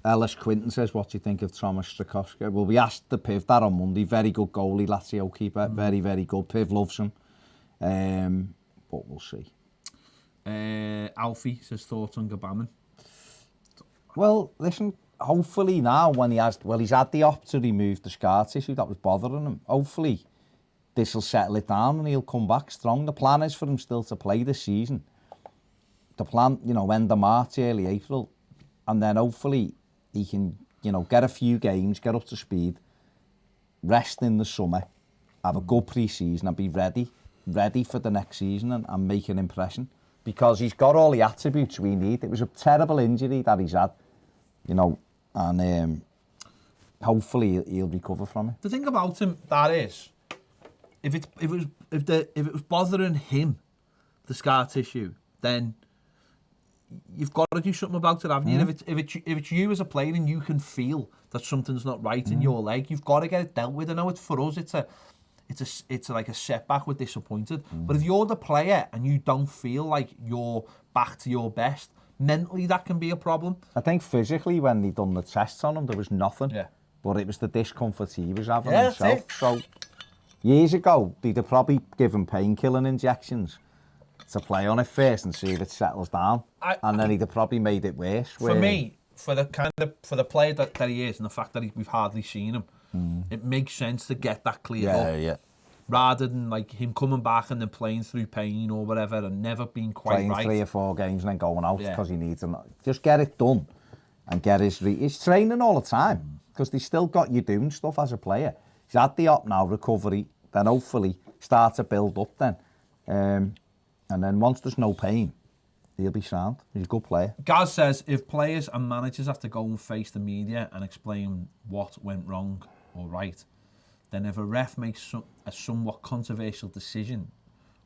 Ellis Quinton says, what do you think of Thomas Strakowski? Well, we asked the Piv that on Monday. Very good goalie, Lazio keeper. Very, very good. Piv loves him. But we'll see. Alfie says, thoughts on Gabaman? Well, listen, hopefully now when he's had the op to remove the scar tissue that was bothering him. Hopefully this will settle it down and he'll come back strong. The plan is for him still to play this season. The plan, end of March, early April. And then hopefully he can, get a few games, get up to speed, rest in the summer, have a good pre-season and be ready for the next season and make an impression. Because he's got all the attributes we need. It was a terrible injury that he's had, and hopefully he'll recover from it. The thing about him, that is, if it was bothering him, the scar tissue, then you've got to do something about it, haven't you? If it's you as a player and you can feel that something's not right in your leg, you've got to get it dealt with. I know for us, it's like a setback. We're disappointed. But if you're the player and you don't feel like you're back to your best, mentally that can be a problem. I think physically when they done the tests on him, there was nothing. Yeah. But it was the discomfort he was having himself. So years ago, they'd have probably given painkilling injections to play on it first and see if it settles down. And then he'd have probably made it worse. For me, for the player that he is and the fact that we've hardly seen him, it makes sense to get that cleared up. Yeah. Rather than like him coming back and then playing through pain or whatever and never being quite playing right. 3 or 4 games and then going out because he needs them. Just get it done and get he's training all the time because they still got you doing stuff as a player. He's had the op now, recovery, then hopefully start to build up then. And then once there's no pain, he'll be sound. He's a good player. Gaz says, if players and managers have to go and face the media and explain what went wrong or right, then if a ref makes a somewhat controversial decision,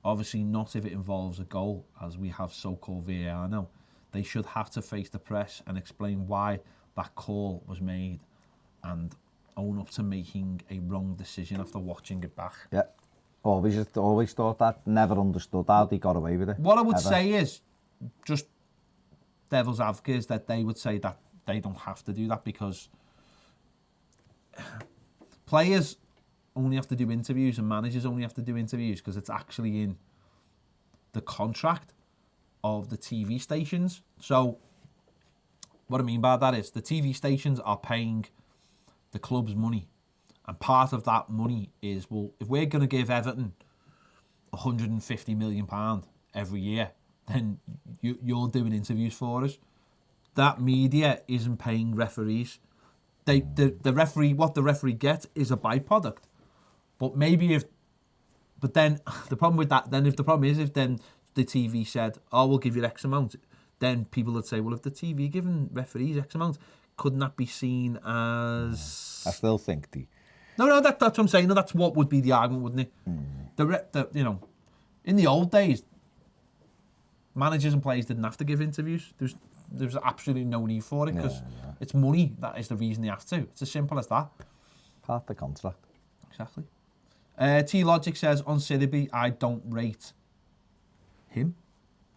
obviously not if it involves a goal, as we have so-called VAR now, they should have to face the press and explain why that call was made and own up to making a wrong decision after watching it back. Yeah. Always thought that. Never understood how they got away with it. What I would say is, just devil's advocate, is that they would say that they don't have to do that because players only have to do interviews and managers only have to do interviews because it's actually in the contract of the TV stations. So what I mean by that is the TV stations are paying the club's money, and part of that money is, well, if we're going to give Everton £150 million every year, then you're doing interviews for us. That media isn't paying referees. The referee, what the referee gets is a byproduct. But but then the problem with that, then if the problem is if then the TV said, oh, we'll give you X amount, then people would say, well, if the TV giving referees X amount, couldn't that be seen as... I still think No, that's what I'm saying. No, that's what would be the argument, wouldn't it? In the old days, managers and players didn't have to give interviews. There's absolutely no need for it because it's money. That is the reason they have to. It's as simple as that. Part of the contract. Exactly. T-Logic says, on Siribi, I don't rate him,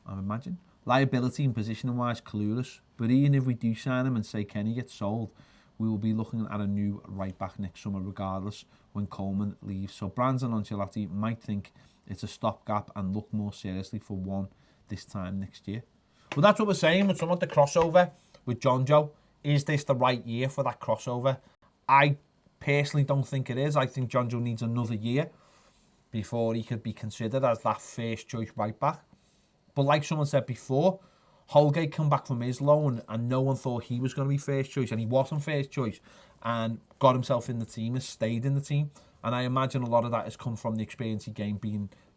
I imagine. Liability and positioning-wise, clueless. But even if we do sign him and say Kenny gets sold, we will be looking at a new right-back next summer regardless when Coleman leaves. So Brands and Ancelotti might think it's a stopgap and look more seriously for one this time next year. Well, that's what we're saying with some of the crossover with John Joe. Is this the right year for that crossover? I personally don't think it is. I think John Joe needs another year before he could be considered as that first choice right back. But like someone said before, Holgate came back from his loan and no one thought he was going to be first choice, and he wasn't first choice and got himself in the team and stayed in the team. And I imagine a lot of that has come from the experience he gained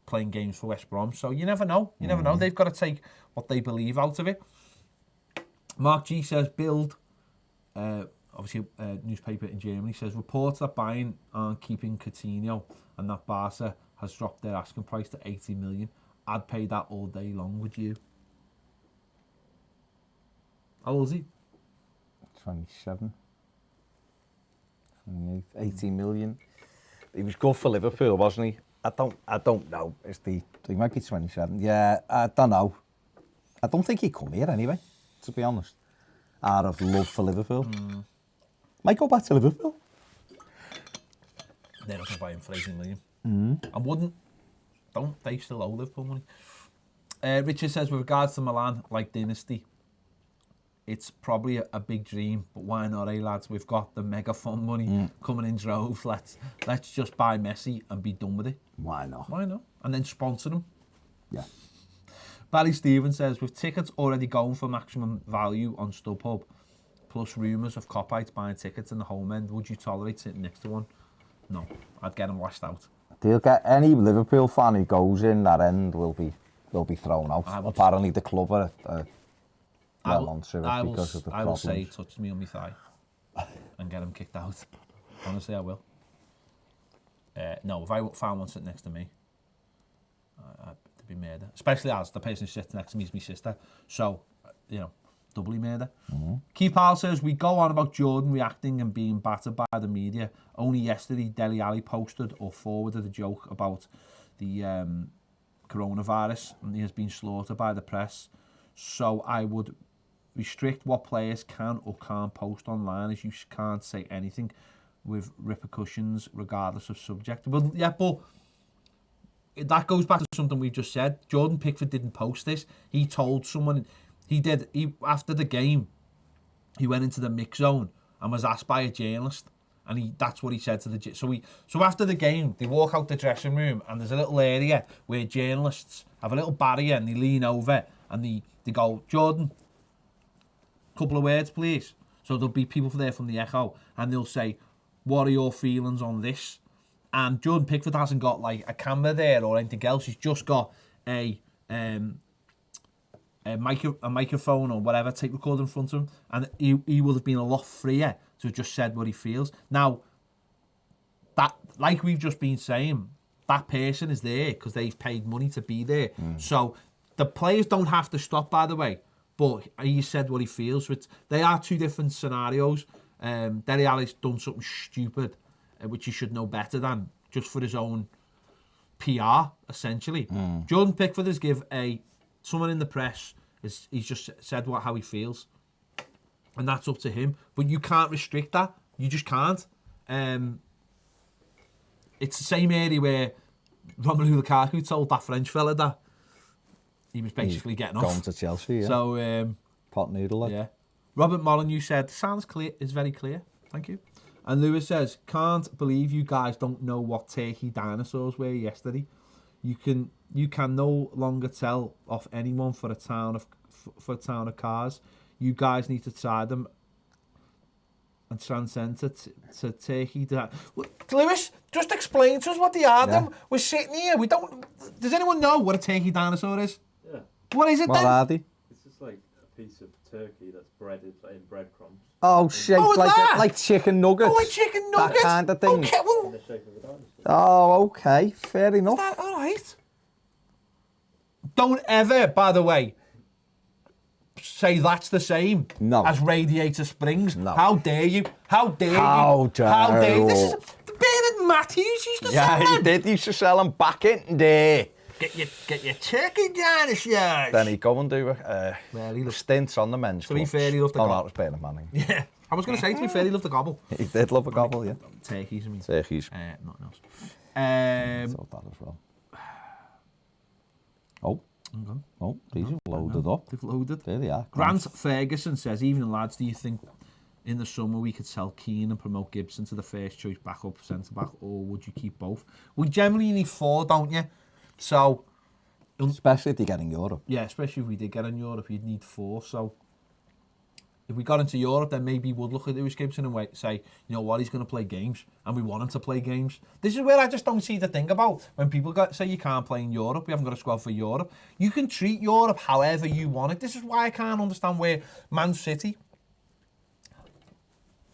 playing games for West Brom. So you never know. You never know. They've got to take what they believe out of it. Mark G says, build... obviously a newspaper in Germany says, reports that Bayern aren't keeping Coutinho and that Barca has dropped their asking price to 80 million. I'd pay that all day long, would you? How old is he? 27, 28, 80 million. He was good for Liverpool, wasn't he? I don't know. He might be 27. Yeah, I don't know. I don't think he'd come here anyway, to be honest. Out of love for Liverpool. Might go back to Liverpool. They're not going to buy him for 80 million. I wouldn't. Don't. They still owe Liverpool money. Richard says, with regards to Milan, like Dynasty, it's probably a big dream, but why not, lads? We've got the mega fund money coming in droves. Let's just buy Messi and be done with it. Why not? Why not? And then sponsor them. Yeah. Barry Stevens says, with tickets already going for maximum value on StubHub, plus rumours of copites buying tickets in the home end, would you tolerate sitting next to one? No, I'd get them lashed out. They'll get any Liverpool fan who goes in that end will be thrown out. Apparently the club are well onto it because of the problems. I will say, touch me on my thigh and get him kicked out. Honestly, I will. No, if I found one sitting next to me, I'd be murder. Especially as the person who sits next to me is my sister. So, doubly murder. Keith Powell says, we go on about Jordan reacting and being battered by the media. Only yesterday, Dele Alli posted or forwarded a joke about the coronavirus, and he has been slaughtered by the press. So I would restrict what players can or can't post online, as you can't say anything with repercussions regardless of subject. But that goes back to something we've just said. Jordan Pickford didn't post this. He told someone, after the game, he went into the mix zone and was asked by a journalist, and that's what he said to the... So after the game, they walk out the dressing room, and there's a little area where journalists have a little barrier, and they lean over, and they go, Jordan, couple of words, please. So there'll be people there from the Echo, and they'll say, what are your feelings on this? And Jordan Pickford hasn't got like a camera there or anything else. He's just got a microphone or whatever, tape recorder in front of him, and he would have been a lot freer to have just said what he feels. Now, that, like we've just been saying, that person is there because they've paid money to be there. So the players don't have to stop, by the way, but he said what he feels. So they are two different scenarios. Dele Alli's done something stupid, which he should know better than, just for his own PR, essentially. Jordan Pickford has someone in the press, he's just said how he feels. And that's up to him. But you can't restrict that. You just can't. It's the same area where Romelu Lukaku told that French fella that he was basically getting off. Going to Chelsea, yeah. So, pot noodle, like. Yeah. Robert Molyneux said, sounds clear, is very clear. Thank you. And Lewis says, can't believe you guys don't know what Turkey dinosaurs were yesterday. You can no longer tell off anyone for a town of cars. You guys need to try them and transcend to Turkey. Lewis, just explain to us what they are. Then we're sitting here. We don't. Does anyone know what a Turkey dinosaur is? Yeah. What is it What then? are they? It's just like a piece of turkey that's breaded in breadcrumbs. Oh, shaped like chicken nuggets. Oh, like chicken nuggets. That kind of thing. Okay, well, In the shape of a dinosaur. Oh, okay. Fair enough. all right. Don't ever, by the way, say that's the same as Radiator Springs. No. How dare you? How dare you? How dare you? This is Bernard Matthews used to sell Yeah, them. he did. He used to sell them back in there. Get your turkey dinosaurs. Then he'd go and do stints on the men's To be clubs. fair, he loved the Oh, gobble. no, it was Bernard Manning. Yeah. I was going to say, to be fair, he loved the gobble. He did love a gobble, yeah. Turkeys, I mean. Turkeys. Nothing else. Thought that as well. Oh, these are loaded up. They've loaded. There they are. Grant Ferguson says, evening lads, do you think in the summer we could sell Keane and promote Gibson to the first choice backup centre-back, or would you keep both? We generally need 4, don't you? So... Especially if you get in Europe. Yeah, especially if we did get in Europe, you'd need 4. So if we got into Europe, then maybe we'd look at Lewis Gibson and say, you know what, he's going to play games, and we want him to play games. This is where I just don't see the thing about when people say you can't play in Europe, we haven't got a squad for Europe. You can treat Europe however you want it. This is why I can't understand where Man City...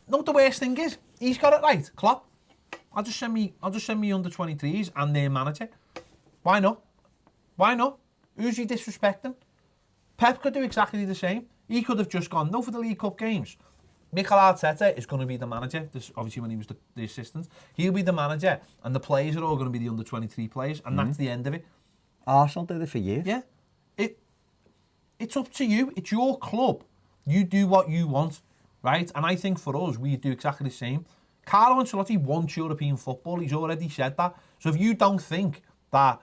No, the worst thing is, he's got it right, Klopp. I'll just send me under-23s and their manager. Why not? Why not? Who's he disrespecting? Pep could do exactly the same. He could have just gone, no, for the League Cup games. Mikel Arteta is going to be the manager. This obviously when he was the assistant. He'll be the manager, and the players are all going to be the under-23 players, and that's the end of it. Arsenal did it for years. Yeah. It's up to you. It's your club. You do what you want, right? And I think for us, we do exactly the same. Carlo Ancelotti wants European football. He's already said that. So if you don't think that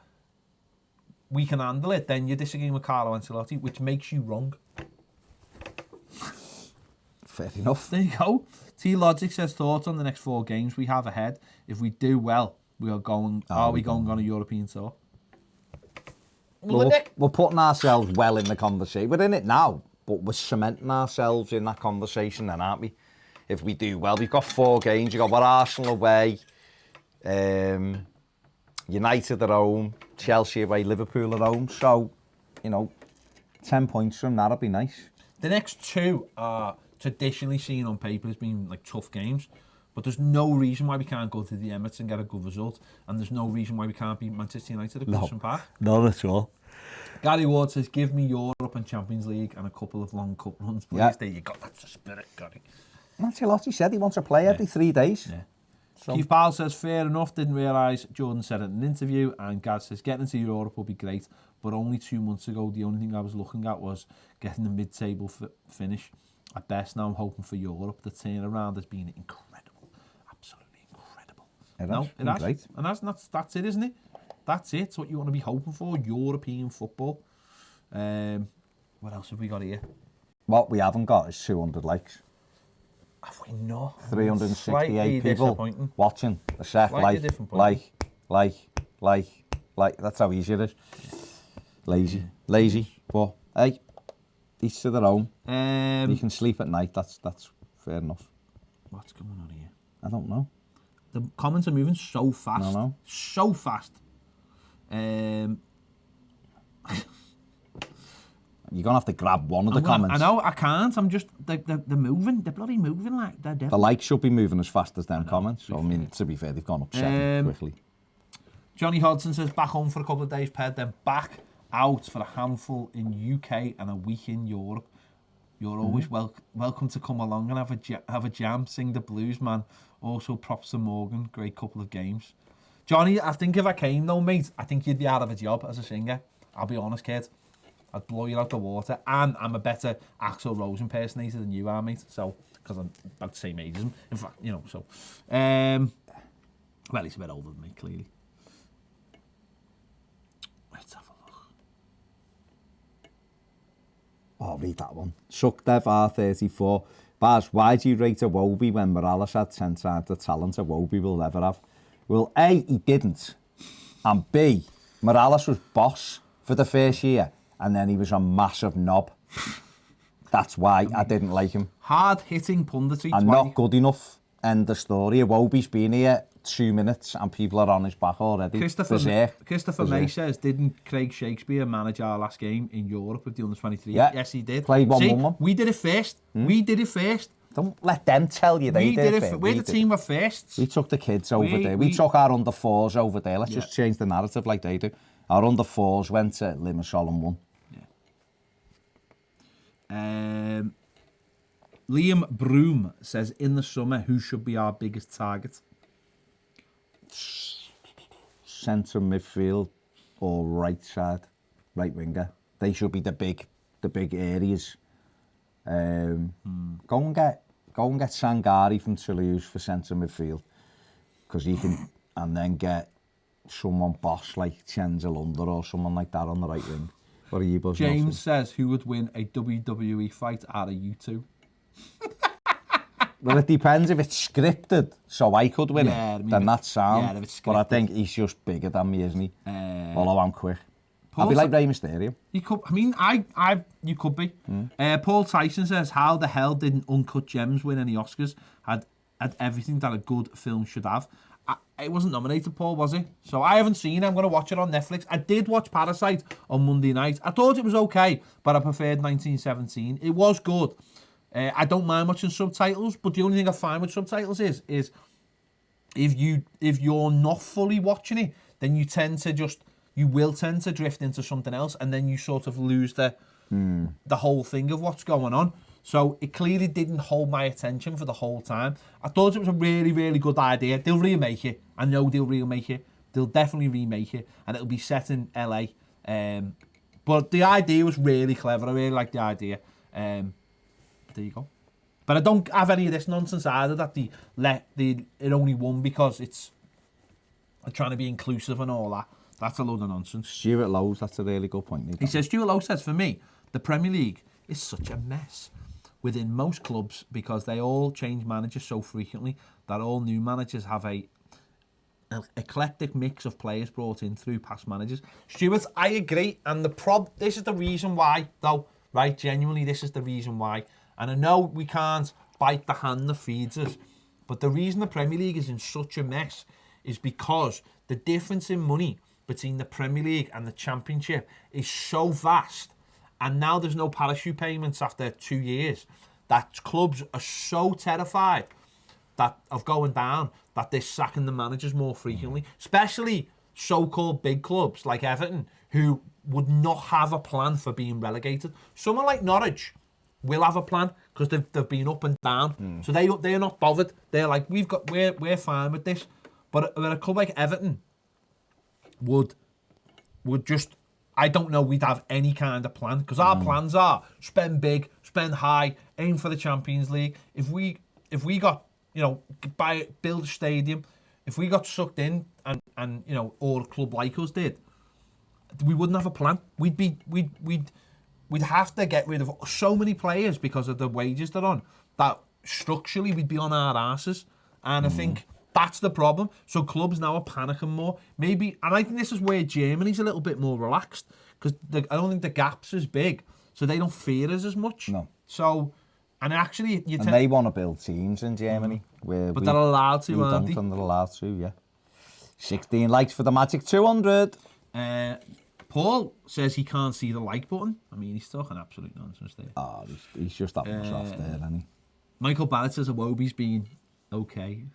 we can handle it, then you're disagreeing with Carlo Ancelotti, which makes you wrong. Fair enough. There you go. T-Logic says, thoughts on the next 4 games we have ahead. If we do well, are we going on a European tour? We're putting ourselves well in the conversation. We're in it now, but we're cementing ourselves in that conversation then, aren't we? If we do well, we've got 4 games. You've got Arsenal away, United at home, Chelsea away, Liverpool at home. So, 10 points from that'd be nice. The next 2 are traditionally seen on paper as being like tough games, but there's no reason why we can't go to the Emirates and get a good result, and there's no reason why we can't beat Manchester United at Goodison Park. Not at all. Gary Ward says, give me Europe and Champions League and a couple of long cup runs, please. Yeah. There you go. That's the spirit, Gary. Ancelotti said he wants to play every 3 days. Yeah. So. Keith Ball says, fair enough, didn't realise Jordan said it in an interview, and Gaz says, getting into Europe will be great, but only 2 months ago, the only thing I was looking at was getting a mid-table finish. At best, now I'm hoping for Europe. The turnaround has been incredible. Absolutely incredible. It has. Great. And that's it, isn't it? That's it. It's what you want to be hoping for. European football. What else have we got here? What we haven't got is 200 likes. Have we not? 368 people watching the set. Like. That's how easy it is. Lazy. But hey, each to their own. You can sleep at night. That's fair enough. What's going on here? I don't know. The comments are moving so fast. I know. So fast. You're going to have to grab one of the comments. I know, I can't. I'm just, they're moving. They're bloody moving like they're dead. The likes should be moving as fast as them comments. So, I mean, to be fair, they've gone up 7 quickly. Johnny Hodson says, back home for a couple of days, Ped, then back out for a handful in UK and a week in Europe. You're always welcome to come along and have a jam, sing the blues, man. Also, props to Morgan. Great couple of games. Johnny, I think if I came though, mate, I think you'd be out of a job as a singer. I'll be honest, kid. I'd blow you out the water. And I'm a better Axl Rose impersonator than you are, mate. So, because I'm about the same age as him. In fact, you know, so. Well, he's a bit older than me, clearly. Let's have a look. Oh, read that one. Suckdev R34. Baz, why do you rate Iwobi when Morales had 10 times the talent Iwobi will ever have? Well, A, he didn't. And B, Morales was boss for the first year. And then he was a massive knob. That's why I didn't like him. Hard-hitting punditry. And not good enough. End of story. Iwobi's been here 2 minutes and people are on his back already. Christopher May says, didn't Craig Shakespeare manage our last game in Europe with the under-23? Yeah. Yes, he did. Played 1-1. We did it first. We did it first. Don't let them tell you they did it first. We're the team with firsts. We took the kids over there. We took our under-4s over there. Let's just change the narrative like they do. Our under-4s went to Minshall and won. Liam Broom says, in the summer, who should be our biggest target? Centre midfield or right side, right winger. They should be the big areas. Go and get Sangari from Toulouse for centre midfield, because you can, and then get someone boss like Chenza or someone like that on the right wing. What are you buzzing off? James says, who would win a WWE fight out of you two? Well, it depends if it's scripted, so I could win it, then that's sound. Yeah, if it's scripted. But I think he's just bigger than me, isn't he? Although I'm quick. I'll be like Rey Mysterio. You could, I mean, you could be. Paul Tyson says, how the hell didn't Uncut Gems win any Oscars? Had everything that a good film should have. It wasn't nominated, Paul, was it? So I haven't seen it. I'm going to watch it on Netflix. I did watch Parasite on Monday night. I thought it was okay, but I preferred 1917. It was good. I don't mind watching subtitles, but the only thing I find with subtitles is if you're not fully watching it, then you will tend to drift into something else, and then you sort of lose the whole thing of what's going on. So it clearly didn't hold my attention for the whole time. I thought it was a really, really good idea. They'll remake it. I know they'll remake it. They'll definitely remake it, and it'll be set in LA. But the idea was really clever. I really like the idea. There you go. But I don't have any of this nonsense either that it only won because it's trying to be inclusive and all that. That's a load of nonsense. Stuart Lowe's, that's a really good point. He says, Stuart Lowe says, for me, the Premier League is such a mess within most clubs because they all change managers so frequently that all new managers have an eclectic mix of players brought in through past managers. Stuart, I agree. And this is the reason why, though, right? Genuinely, this is the reason why. And I know we can't bite the hand that feeds us, but the reason the Premier League is in such a mess is because the difference in money between the Premier League and the Championship is so vast. And now there's no parachute payments after 2 years, that clubs are so terrified of going down that they're sacking the managers more frequently, especially so-called big clubs like Everton, who would not have a plan for being relegated. Someone like Norwich will have a plan because they've been up and down, so they're not bothered. They're like, we're fine with this. But a club like Everton would just, I don't know, we'd have any kind of plan, because our plans are spend big, spend high, aim for the Champions League. If we got, build a stadium, if we got sucked in and and you know, or a club like us did, we wouldn't have a plan. We'd have to get rid of so many players because of the wages they're on, that structurally we'd be on our asses. And I think that's the problem. So clubs now are panicking more. Maybe, and I think this is where Germany's a little bit more relaxed, because I don't think the gap's as big, so they don't fear us as much. No. So, and actually, and they want to build teams in Germany, where but they're allowed to, aren't they? And they're allowed to, yeah. 16 likes for the magic 200. Paul says he can't see the like button. I mean, he's talking absolute nonsense there. Oh, he's just having us off there, isn't he? Michael Barrett says Iwobi's been okay.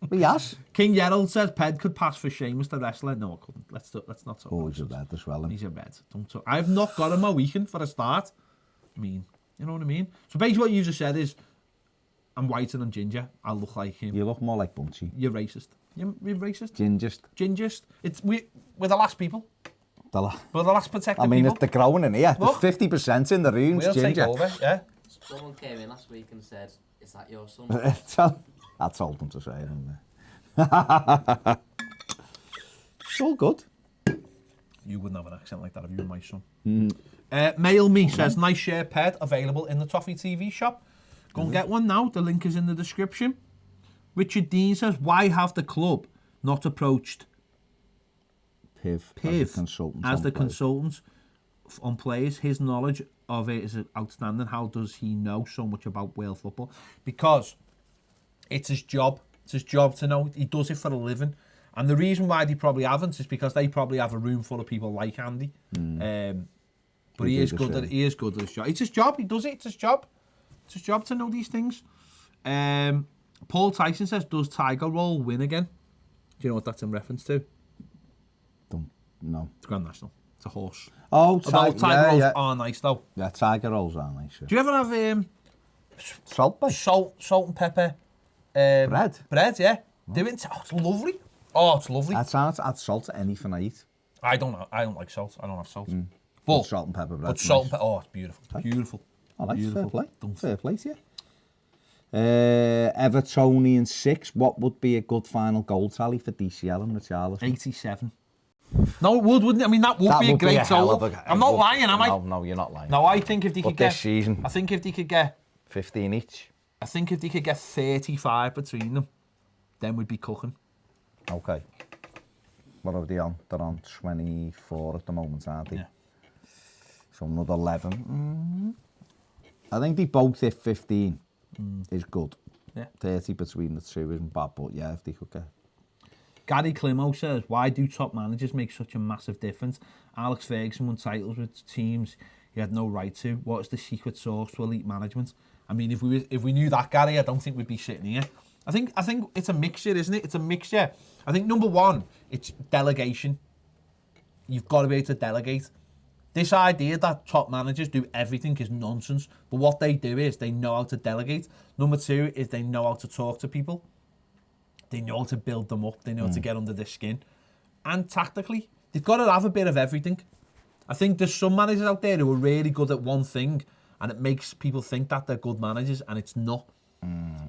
But yes. King Gerald says Ped could pass for Seamus the wrestler. No, I couldn't. Let's not talk. Oh, he's a red as well. He's a red. Don't talk. I've not got him a weekend for a start. I mean, you know what I mean? So basically what you just said is, I'm whiter than ginger. I look like him. You look more like Bunchy. You're racist. You're racist? Gingest. We're the last people. We're the last protected people. I mean, if they're growing in here, there's 50% in the rooms, we'll ginger. Take over, yeah. Someone came in last week and said, "Is that your son?" I told them to say it, didn't I? It's all good. You wouldn't have an accent like that if you were my son. Mail Me says, nice shirt, Ped, available in the Toffee TV shop. Go and get one now. The link is in the description. Richard Dean says, why have the club not approached Piv as the consultant on players? His knowledge of it is outstanding. How does he know so much about Wales football? Because it's his job. It's his job to know. He does it for a living. And the reason why they probably haven't is because they probably have a room full of people like Andy. But he is good at his job. It's his job. He does it. It's his job. It's his job to know these things. Paul Tyson says, does Tiger Roll win again? Do you know what that's in reference to? No. It's Grand National. It's a horse. Oh, Tiger Rolls are nice though. Yeah, Tiger Rolls are nice. Yeah. Do you ever have salt and pepper bread? Bread, yeah. Do it. Oh, it's lovely. Oh, it's lovely. I'd add salt to anything I eat. I don't like salt. I don't have salt. But salt and pepper bread. But salt and pepper. Oh, it's beautiful. Okay. Beautiful. I like beautiful. Fair play. Fair play to you. Evertonian 6. What would be a good final goal tally for DCL and Richarlison? 87. No, it wouldn't it? I mean, that would be a great total. I'm not lying, am I? No, you're not lying. No, I think if they could get... this season... I think if they could get... 15 each? I think if they could get 35 between them, then we'd be cooking. Okay. What are they on? They're on 24 at the moment, aren't they? Yeah. So another 11. I think they both hit 15 is good. Yeah. 30 between the two isn't bad, but yeah, if they could get... Gary Climo says, why do top managers make such a massive difference? Alex Ferguson won titles with teams he had no right to. What is the secret sauce to elite management? I mean, if we knew that, Gary, I don't think we'd be sitting here. I think it's a mixture, isn't it? It's a mixture. I think number one, it's delegation. You've got to be able to delegate. This idea that top managers do everything is nonsense. But what they do is they know how to delegate. Number two is they know how to talk to people. They know how to build them up. They know how to get under their skin. And tactically, they've got to have a bit of everything. I think there's some managers out there who are really good at one thing, and it makes people think that they're good managers, and it's not.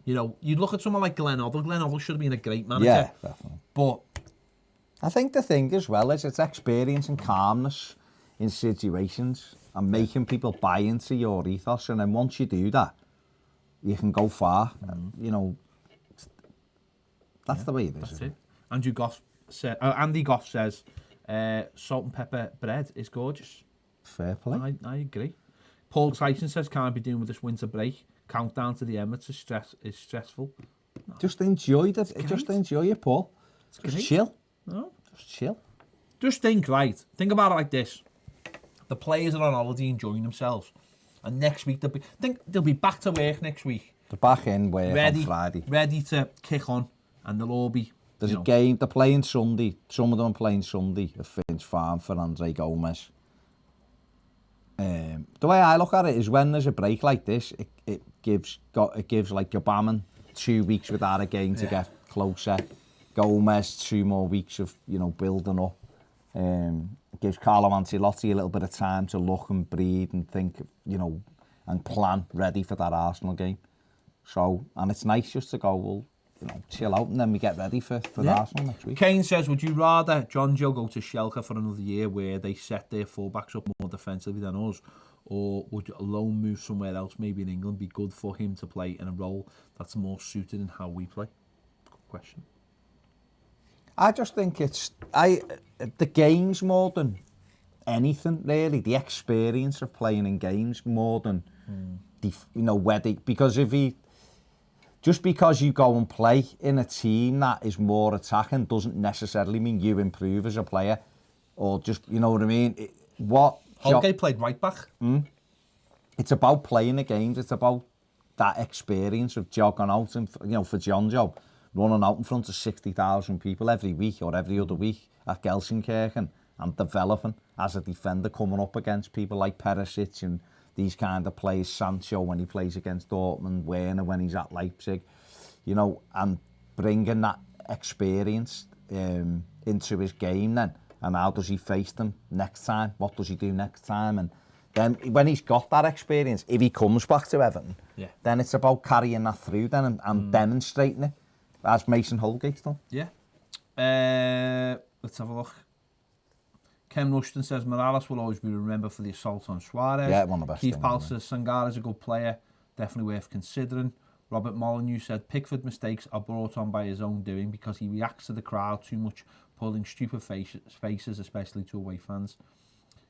You know, you look at someone like Glenn Hoddle. Glenn Hoddle should have been a great manager. Yeah, definitely. But I think the thing as well is it's experience and calmness in situations and making people buy into your ethos. And then once you do that, you can go far. You know, that's the way it is. That's it. Andy Goff says, salt and pepper bread is gorgeous. Fair play. I agree. Paul Tyson says, can't be doing with this winter break. Countdown to the Emirates is stressful. No. Just enjoy that. Just enjoy it, Paul. Just chill. No. Just chill. Just think, right. Think about it like this. The players are on holiday enjoying themselves. And next week, they'll be back to work next week. They're back in work on Friday. Ready to kick on. And they'll all be... There's a game. They're playing Sunday. Some of them are playing Sunday at Finch Farm for Andre Gomez. The way I look at it is when there's a break like this, it gives like Gabamon 2 weeks without a game to get closer. Gomez 2 more weeks of building up. It gives Carlo Ancelotti a little bit of time to look and breathe and think, and plan ready for that Arsenal game. So, and it's nice just to go, well, chill out, and then we get ready for the Arsenal next week. Kane says, would you rather John Joe go to Schalke for another year where they set their fullbacks up more defensively than us, or would a loan move somewhere else, maybe in England, be good for him to play in a role that's more suited in how we play? Good question. I just think it's the games more than anything, really. The experience of playing in games more than because just because you go and play in a team that is more attacking doesn't necessarily mean you improve as a player, or just, you know what I mean? Holgate played right back. It's about playing the games. It's about that experience of jogging out and, for John Joe, running out in front of 60,000 people every week or every other week at Gelsenkirchen and developing as a defender, coming up against people like Perisic and these kind of players, Sancho when he plays against Dortmund, Werner when he's at Leipzig, and bringing that experience into his game then. And how does he face them next time? What does he do next time? And then when he's got that experience, if he comes back to Everton, then it's about carrying that through then and demonstrating it, as Mason Holgate's done. Yeah. Let's have a look. Ken Rushton says, Morales will always be remembered for the assault on Suarez. Yeah, one of the best. Keith Powell says, Sangara's a good player, definitely worth considering. Robert Molyneux said, Pickford mistakes are brought on by his own doing because he reacts to the crowd too much, pulling stupid faces, especially to away fans.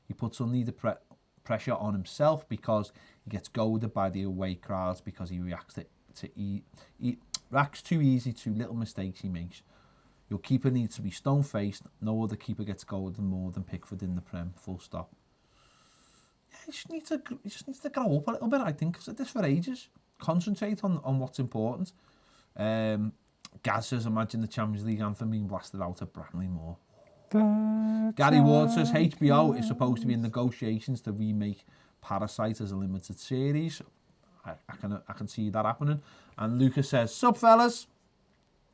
He puts unneeded pressure on himself because he gets goaded by the away crowds because he reacts reacts too easy to little mistakes he makes. Your keeper needs to be stone-faced. No other keeper gets goaded more than Pickford in the Prem, full stop. Yeah, he just needs to grow up a little bit, I think. I've said this for ages. Concentrate on what's important. Gaz says, imagine the Champions League anthem being blasted out at Brackley Moore. Gary Ward says, HBO is supposed to be in negotiations to remake Parasite as a limited series. I can see that happening. And Lucas says, sup fellas?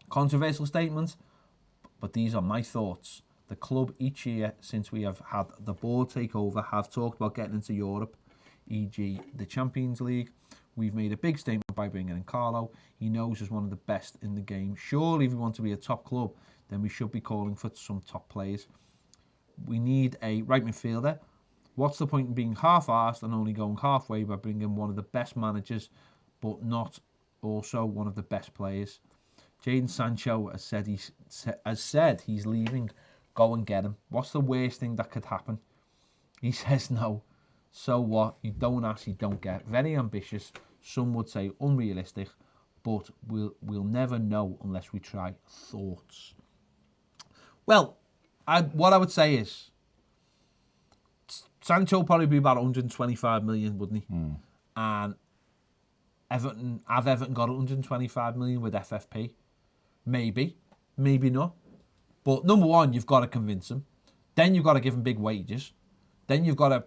Controversial statement, but these are my thoughts. The club each year since we have had the board take over have talked about getting into Europe, e.g. the Champions League. We've made a big statement by bringing in Carlo. He knows as one of the best in the game. Surely if we want to be a top club, then we should be calling for some top players. We need a right midfielder. What's the point in being half-arsed and only going halfway by bringing one of the best managers, but not also one of the best players? Jadon Sancho has said he's leaving. Go and get him. What's the worst thing that could happen? He says no. So what? You don't ask, you don't get. Very ambitious. Some would say unrealistic, but we'll never know unless we try. Thoughts? Well, what I would say is Sancho probably be about 125 million, wouldn't he? And Everton got 125 million with FFP? Maybe not. But number one, you've got to convince him. Then you've got to give him big wages. Then you've got to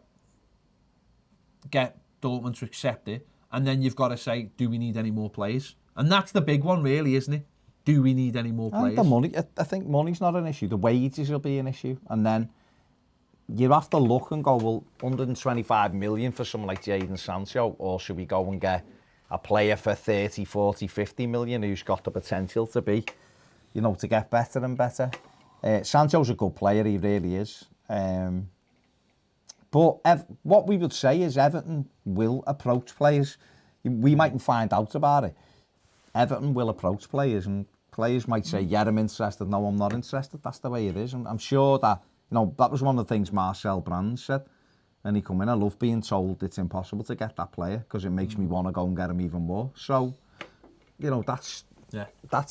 get Dortmund to accept it. And then you've got to say, do we need any more players? And that's the big one, really, isn't it? Do we need any more players? The money, I think money's not an issue. The wages will be an issue. And then you have to look and go, well, 125 million for someone like Jadon Sancho, or should we go and get a player for 30, 40, 50 million who's got the potential to be, to get better and better? Sancho's a good player, he really is. But what we would say is Everton will approach players. We mightn't find out about it. Everton will approach players, and players might say, yeah, I'm interested. No, I'm not interested. That's the way it is. And I'm sure that, that was one of the things Marcel Brands said. And he come in, I love being told it's impossible to get that player because it makes me want to go and get him even more. So, that's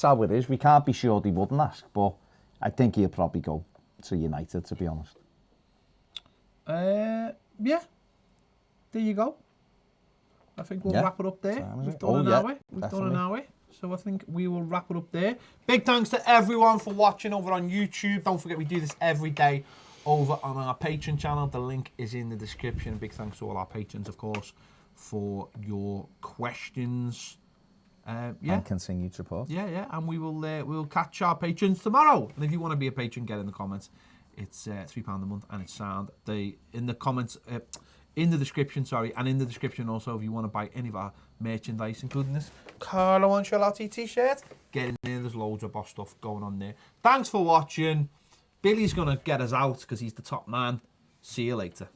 how it is. We can't be sure they wouldn't ask, but I think he'll probably go to United, to be honest. Yeah. There you go. I think we'll wrap it up there. We've done an hour. So I think we will wrap it up there. Big thanks to everyone for watching over on YouTube. Don't forget we do this every day over on our Patreon channel. The link is in the description. Big thanks to all our patrons, of course, for your questions. And continued support. Yeah. And we will we'll catch our patrons tomorrow. And if you want to be a patron, get in the comments. It's £3 a month and it's sound. In the comments, in the description, and in the description also if you want to buy any of our merchandise, including this Carlo Ancelotti t-shirt, get in there. There's loads of boss stuff going on there. Thanks for watching. Billy's gonna get us out because he's the top man. See you later.